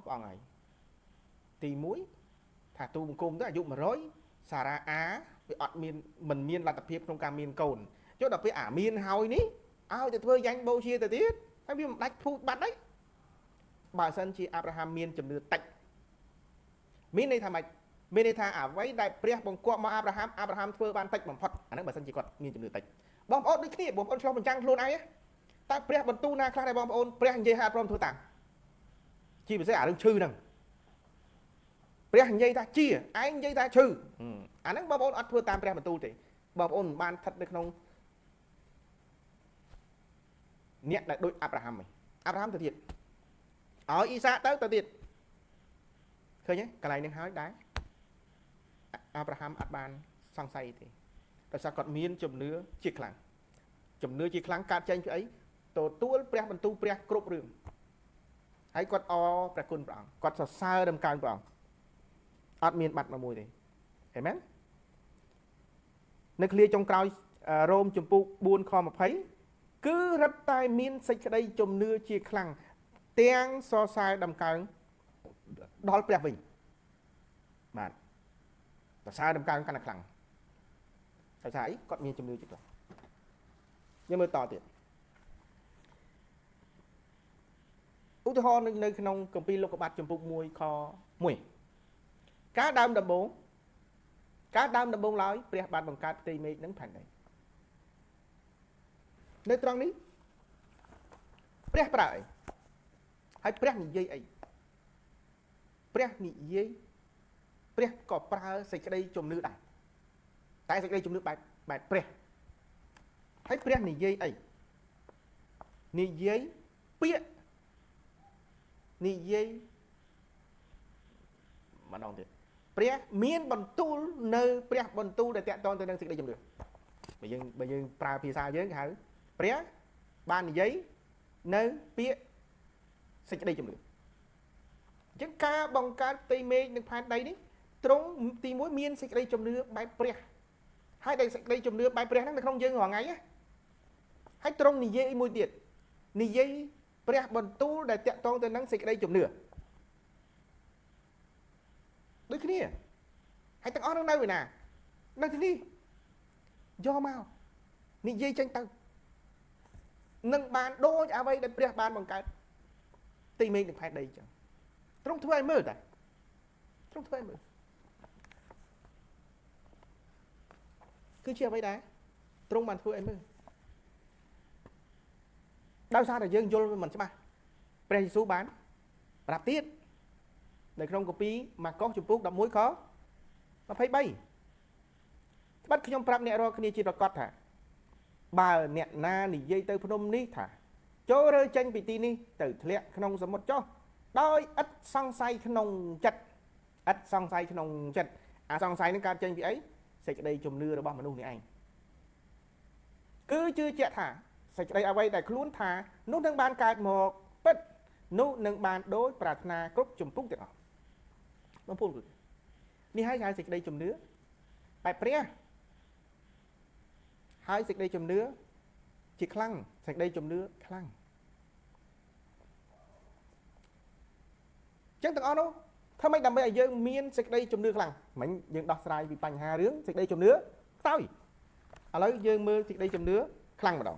ព្រះអង្គហើយទី1ថាទូបង្គំទៅអាយុ100សារ៉ាអាវាអត់មានមិនមានលទ្ធភាពក្នុងការមានកូនចុះដល់ពេលអាមានហើយនេះឲ្យទៅធ្វើយ៉ាញ់បូជាទៅទៀតហើយវាមិនដាច់ភូតបាត់ទេបើសិនជាអាប់រ៉ាហាំមានជំនឿតិចមានន័យថាម៉េចមានន័យថាអ្វីដែលព្រះបង្គាប់មកអាប់រ៉ាហាំធ្វើបានតិចបំផុតអាហ្នឹងបើសិនជាគាត់មានជំនឿតិចបងប្អូនដូចគ្នាបងប្អូនឆ្លោះបញ្ចាំងខ្លួនឯងតែព្រះបន្ទូលណាខ្លះដែរបងប្អូនព្រះនិយាយឲ្យអត់ព្រមធ្វើតាមជាពិសេសអារឿងឈឺហ្នឹងព្រះនិយាយថាជាឯងនិយាយថាឈឺអាហ្នឹងបងប្អូនអត់ធ្វើតាមព្រះបន្ទូលទេបងប្អូនមិនបានស្ថិតនៅក្នុងអ្នកដែលដូចអាប់រ៉ាហាំឯងអាប់រ៉ាហាំទៅទៀតឲ្យអ៊ីសាកទៅទៀតឃើញទេកន្លែងហ្នឹងហើយដែរអាប់រ៉ាហាំអត់បានសង្ស័យទេដោយសារគាត់មានជំនឿជាខ្លាំងកើតចេញពីអីទទួលព្រះបន្ទូលព្រះគ្រប់រឿងហើយគាត់ព្រះគុណព្រះអង្គគាត់សរសើរដំកើងព្រះអង្គអត់មានបាត់មួយទេអេមែននៅឃ្លាចុងក្រោយរ៉ូមជំពូក4ខ20គឺរឹតតែមានសេចក្តីជំនឿជាខ្លាំងទាំងសរសើរដំកើងដល់ព្រះវិញបាទសរសើរដំកើងកាន់តែខ្លាំងតែថាអីគាត់មានជំនឿជាខ្លាំងយើងមើលតទៀតឧទាហរណ៍នៅក្នុងគម្ពីរលោកុបាទជំពូក1ខ1ការដើមដំបូងឡើយព្រះបានបង្កើតផ្ទៃមេឃនិងផែនដីនៅត្រង់នេះព្រះប្រើអីហើយព្រះនិយាយអីព្រះក៏ប្រើសេចក្តីជំនឿដែរតែសេចក្តីជំនឿបែបព្រះហើយព្រះនិយាយអីនិយាយពាក្យនិយាយម្ដងទៀតព្រះមានបន្ទូលនៅព្រះបន្ទូលដែលតាក់ទងទៅនឹងសេចក្តីជំនឿបើយើងប្រើភាសាយើងគេហៅព្រះបាននិយាយនៅពាក្យសេចក្តីជំនឿអញ្ចឹងការបង្កើតផ្ទៃមេឃនិងផែនដីនេះទ្រង់ទី1មានសេចក្តីជំនឿបែបព្រះហើយដែលសេចក្តីជំនឿបែបព្រះហ្នឹងនៅក្នុងយើងរាល់ថ្ងៃហើយទ្រង់និយាយមួយទៀតនិយាយព្រះបន្ទូលដែលតាក់ទងទៅនឹងសេចក្តីជំនឿដូចគ្នាហើយទាំងអស់នៅឯណានៅទីនេះយកមកនិយាយចេញទៅនឹងបានដូចអ្វីដែលព្រះបានបង្កើតទីមេឃនិងផែនដីអញ្ចឹងទ្រង់ធ្វើឲ្យមើលតែទ្រង់ធ្វើឲ្យមើលគឺជាអ្វីដែរទ្រង់បានធ្វើឲ្យមើលដោយសារតែយើងយល់មិនច្បាស់ព្រះយេស៊ូវបានប្រាប់ទៀតនៅក្នុងគម្ពីរម៉ាកុសជំពូក11ខ23ត្បិតខ្ញុំប្រាប់អ្នករាល់គ្នាជាប្រកាសថាបើអ្នកណានិយាយទៅភ្នំនេះថាចូលរើចេញពីទីនេះទៅធ្លាក់ក្នុងសមុទ្រចុះ ដោយឥតសង្ស័យក្នុងចិត្តឥតសង្ស័យក្នុងចិត្តអាសង្ស័យនឹងកើតចេញពីអីសេចក្តីជំនឿរបស់មនុស្សនេះឯងគឺជឿជាក់ថាសេចក្តីអ្វីដែលខ្លួនថានោះនឹងបានកើតមកពិតនោះនឹងបានដូចប្រាថ្នាគ្រប់ជំពូកទាំងអស់បងប្អូននេះហើយហៅសេចក្តីជំនឿបែបព្រះហើយសេចក្តីជំនឿជាខ្លាំងសេចក្តីជំនឿខ្លាំងចឹងទាំងអស់នោះធ្វើម៉េចដើម្បីឲ្យយើងមានសេចក្តីជំនឿខ្លាំងមិញយើងដោះស្រាយពីបញ្ហារឿងសេចក្តីជំនឿខ្សោយឥឡូវយើងមើលសេចក្តីជំនឿខ្លាំងម្ដង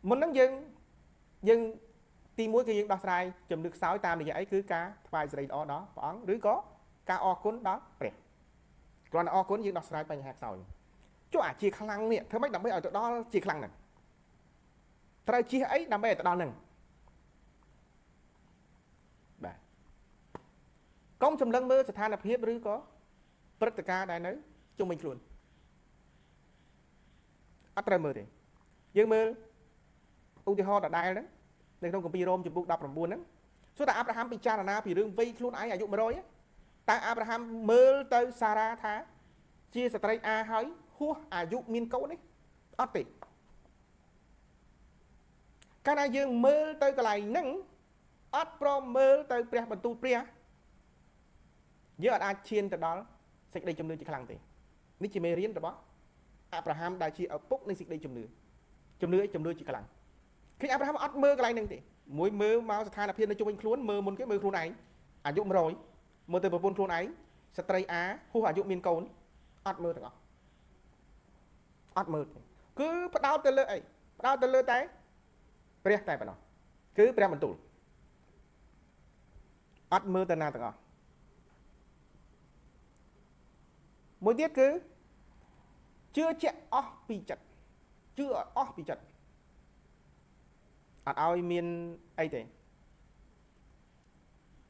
មុនហ្នឹងយើងទី1គឺយើងដោះស្រាយជំនឿខ្សោយតាមរយៈអីគឺការថ្វាយសិរីល្អដល់ព្រះអង្គឬក៏ការអរគុណដល់ព្រះគ្រាន់តែអរគុណយើងដោះស្រាយបញ្ហាខ្សោយចុះអាជាខ្លាំងនេះធ្វើម៉េចដើម្បីឲ្យទៅដល់ជាខ្លាំងហ្នឹងត្រូវជិះអីដើម្បីឲ្យទៅដល់ហ្នឹងបាទកុំចម្លងមើលស្ថានភាពឬក៏ព្រឹត្តិការណ៍ដែលនៅជុំវិញខ្លួនអត់ត្រូវមើលទេយើងមើលឧទាហរណ៍ដដែលហ្នឹងនៅក្នុងគម្ពីររ៉ូមជំពូក19ហ្នឹងសួរថាអាប់រ៉ាហាំពិចារណាពីរឿងវ័យខ្លួនឯងអាយុ100តើអាប់រ៉ាហាំមើលទៅសារ៉ាថាជាស្ត្រីអាហើយហួសអាយុមានកូននេះអត់ទេកាលណាយើងមើលទៅកន្លែងហ្នឹងអត់ព្រមមើលទៅព្រះបន្ទូលព្រះយើងអត់អាចឈានទៅដល់សេចក្តីជំនឿជាខ្លាំងទេនេះជាមេរៀនរបស់អាប់រ៉ាហាំដែលជាឪពុកនៃសេចក្តីជំនឿជាខ្លាំងឃើញអាប់រ៉ាហាំអត់មើលកន្លែងហ្នឹងទេមួយមើលមកស្ថានភាពនៅជុំវិញខ្លួនមើលមុនគេមើលខ្លួនឯងអាយុ100មើលទៅប្រពន្ធខ្លួនឯងស្ត្រីអាហួសអាយុមានកូនអត់មើលទាំងអស់អត់មើលទេគឺផ្ដោតទៅលើអីផ្ដោតទៅលើតែព្រះតែប៉ុណ្ណោះគឺព្រះបន្ទូលអត់មើលទៅណាទាំងអស់មួយទៀតគឺជឿជាក់អស់ពីចិត្តជឿអស់ពីចិត្តអត់ឲ្យមានអីទេ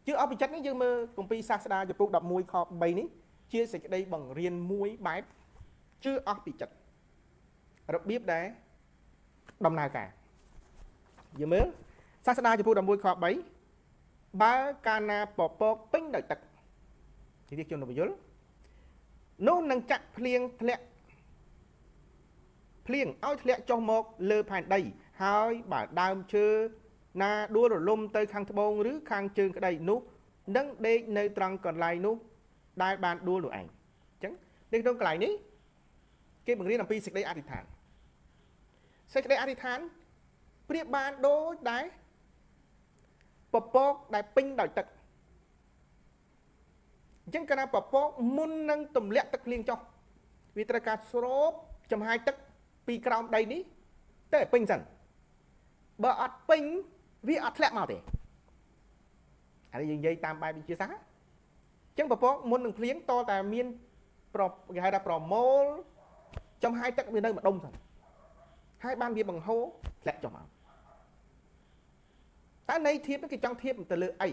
ជឿអស់ពីចិត្តនេះយើងមើលគម្ពីរសាស្តាចំពុក11ខ3នេះជាសេចក្តីបង្រៀនមួយបែបជឿអស់ពីចិត្តរបៀបដែលដំណើរការយើងមើលសាស្តាចំពុក11ខ3បើកាលណាពពកពេញដោយទឹកទីនេះខ្ញុំនឹងបញ្យល់នោះនឹងចាក់ភ្លៀងធ្លាក់ភ្លៀងឲ្យធ្លាក់ចុះមកលើផែនដីហើយបើដើមឈើណាដួលរលំទៅខាងត្បូងឬខាងជើងក្តីនោះនឹងដេកនៅត្រង់កន្លែងនោះដែលបានដួលនោះឯងអញ្ចឹងនៅក្នុងកន្លែងនេះគេបង្រៀនអំពីសេចក្តីអធិដ្ឋានសេចក្តីអធិដ្ឋានប្រៀបបានដូចដែរពពកដែលពេញដោយទឹកអញ្ចឹងកាលណាពពកមុននឹងទម្លាក់ទឹកភ្លៀងចុះវាត្រូវការស្រូបចំហាយទឹកពីក្រោមដីនេះទៅឲ្យពេញសិនបើអត់ពេញវាអត់ធ្លាក់មកទេអានេះយើងនិយាយតាមបែបវិទ្យាសាស្ត្រអញ្ចឹងពពកមុននឹងភ្លៀងតតែមានគេហៅថាប្រមូលចំហាយទឹកវានៅម្ដុំសិនហើយបានវាបង្ហូរធ្លាក់ចុះមកតើន័យធៀបគេចង់ធៀបទៅលើអី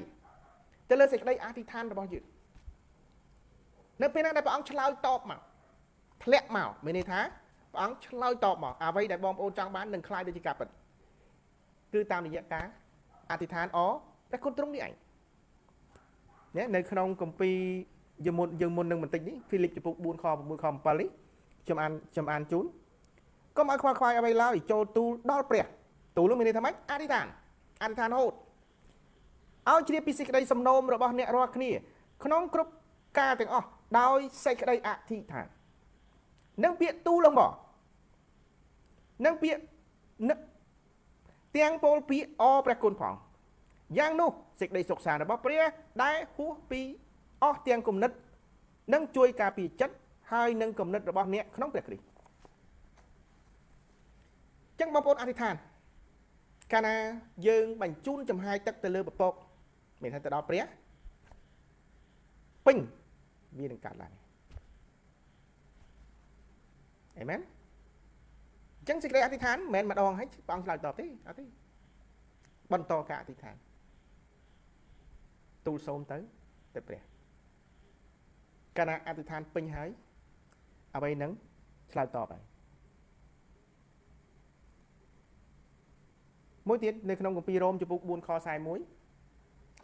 ទៅលើសេចក្តីអធិដ្ឋានរបស់យើងនៅពេលណាដែលព្រះអង្គឆ្លើយតបមកធ្លាក់មកមានន័យថាព្រះអង្គឆ្លើយតបមកអ្វីដែលបងប្អូនចង់បាននឹងខ្លាយទៅជាការពិតគឺតាមរយៈការអធិដ្ឋានព្រះគុណទ្រង់នេះឯងនៅក្នុងគម្ពីរយើងមុននឹងបន្តិចនេះហ្វីលីបចំពុក4ខ6ខ7នេះខ្ញុំអានជូនកុំឲ្យខ្វល់ខ្វាយអ្វីឡើយចូលទូលដល់ព្រះទូលនោះមានន័យថាម៉េចអធិដ្ឋានរហូតឲ្យជ្រាបពីសេចក្តីសំណូមរបស់អ្នករាល់គ្នាក្នុងគ្រប់ការទាំងអស់ដោយសេចក្តីអធិដ្ឋាននឹងពាក្យទូលរបស់នឹងពាក្យទាំងពោលពាក្យព្រះគុណផងយ៉ាងនោះសេចក្តីសុខសាន្តរបស់ព្រះដែលហួសពីអស់ទាំងគំនិតនឹងជួយការពារចិត្តហើយនឹងគំនិតរបស់អ្នកក្នុងព្រះគ្រីស្ទចឹងបងប្អូនអធិដ្ឋានកាលណាយើងបញ្ជូនចំហាយទឹកទៅលើពពកមានថាទៅដល់ព្រះពេញវានឹងកើតឡើងអេមែនអញ្ចឹងសេចក្តីអធិដ្ឋានមិនមែនម្ដងហើយព្រះអង្គឆ្លើយតបទេអត់ទេបន្តការអធិដ្ឋានទូលសូមទៅព្រះកាលណាអធិដ្ឋានពេញហើយអ្វីនឹងឆ្លើយតបហើយ មួយទៀតនៅក្នុងគម្ពីររ៉ូមចំពុក4ខ41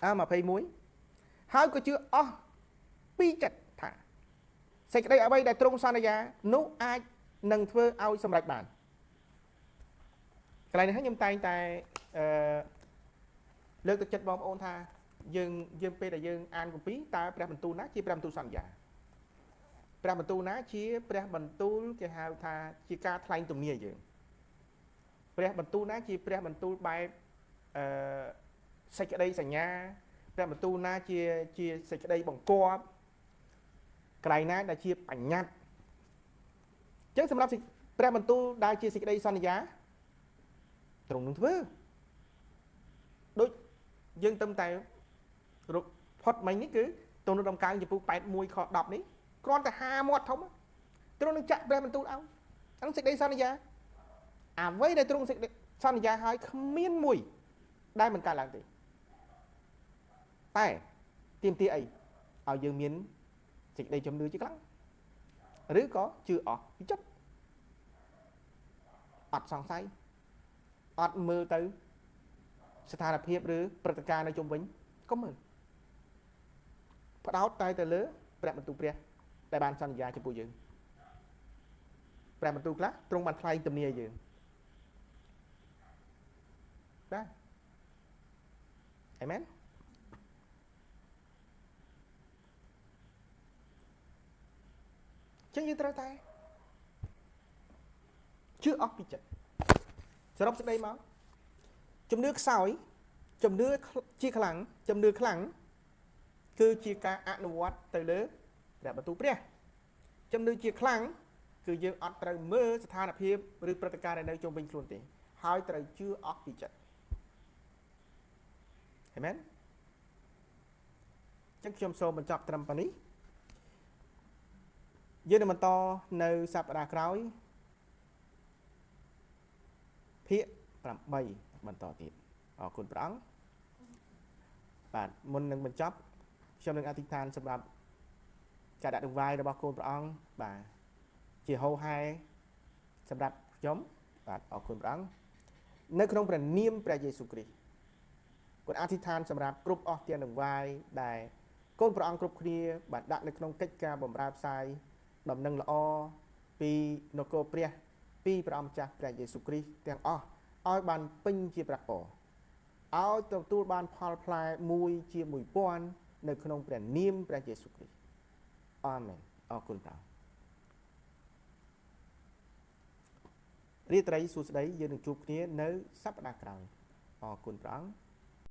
21 ហើយក៏ជឿអស់ពីចិត្តថាសេចក្តីអ្វីដែលទ្រង់សន្យានោះអាចនឹងធ្វើឲ្យសម្រេចបានកន្លែងនេះខ្ញុំតែងតែលើកទឹកចិត្តបងប្អូនថាយើងពេលដែលយើងអានគម្ពីរតើព្រះបន្ទូលណាជាព្រះបន្ទូលសន្យាព្រះបន្ទូលណាជាព្រះបន្ទូលគេហៅថាជាការថ្លែងទំនាយយើងព្រះបន្ទូលណាជាព្រះបន្ទូលបែបសេចក្តីសញ្ញាព្រះបន្ទូលណាជាសេចក្តីបង្គាប់កន្លែងណាដែលជាបញ្ញត្តិអញ្ចឹងសម្រាប់ព្រះបន្ទូលដែលជាសេចក្តីសន្យាទ្រង់នឹងធ្វើដូចយើងទៅតែផុតមិញនេះគឺទៅនៅដំកើងចំពុក81ខ10នេះគ្រាន់តែ5មាត់ធំទ្រង់នឹងចាក់ព្រះបន្ទូលឲ្យហ្នឹងសេចក្តីសន្យាអ្វីដែលទ្រង់សេចក្តីសន្យាឲ្យគ្មានមួយដែលមិនកើតឡើងទេតែទាមទារអីឲ្យយើងមានសេចក្តីជំនឿជាខ្លាំងឬក៏ជឿអស់ពីចិត្តអត់សង្ស័យអត់មើលទៅស្ថានភាពឬព្រឹត្តិការណ៍នៅជុំវិញកុំមើលផ្ដោតតែទៅលើព្រះបន្ទូលព្រះដែលបានសន្យាចំពោះយើងព្រះបន្ទូលខ្លះទ្រង់បានថ្លែងទំនាយយើងបាទអេមែនចឹងយើងត្រូវតែជឿអស់ពីចិត្តសរុបសេចក្តីមកជំនឿខ្សោយជំនឿជាខ្លាំងជំនឿខ្លាំងគឺជាការអនុវត្តទៅលើព្រះបន្ទូលព្រះជំនឿជាខ្លាំងគឺយើងអត់ត្រូវមើលស្ថានភាពឬព្រឹត្តិការណ៍ដែលនៅជុំវិញខ្លួនទេហើយត្រូវជឿអស់ពីចិត្តអាមែនចឹងខ្ញុំសូមបញ្ចប់ត្រឹមប៉ុណ្នេះយើងនឹងបន្តនៅសប្តាហ៍ក្រោយភាគ8បន្តទៀតអរគុណព្រះអង្គបាទមុននឹងបញ្ចប់ខ្ញុំនឹងអធិដ្ឋានសម្រាប់ការដាក់ដង្វាយរបស់កូនព្រះអង្គបាទជាហោហែសម្រាប់ខ្ញុំបាទអរគុណព្រះអង្គនៅក្នុងព្រះនាមព្រះយេស៊ូវគ្រីស្ទគុណអធិដ្ឋានសម្រាប់គ្រប់អស់ទាំងដង្វាយដែលកូនព្រះអង្គគ្រប់គ្នាបានដាក់នៅក្នុងកិច្ចការបម្រើផ្សាយដំណឹងល្អពីនគរព្រះពីព្រះអង្គម្ចាស់ព្រះយេស៊ូវគ្រីស្ទទាំងអស់ឲ្យបានពេញជាព្រះពរឲ្យទទួលបានផលផ្លែមួយជា1000នៅក្នុងព្រះនាមព្រះយេស៊ូវគ្រីស្ទអាមែនអរគុណព្រះរីត្រីសួស្តីយើងនឹងជួបគ្នានៅសប្តាហ៍ក្រោយអរគុណព្រះអង្គ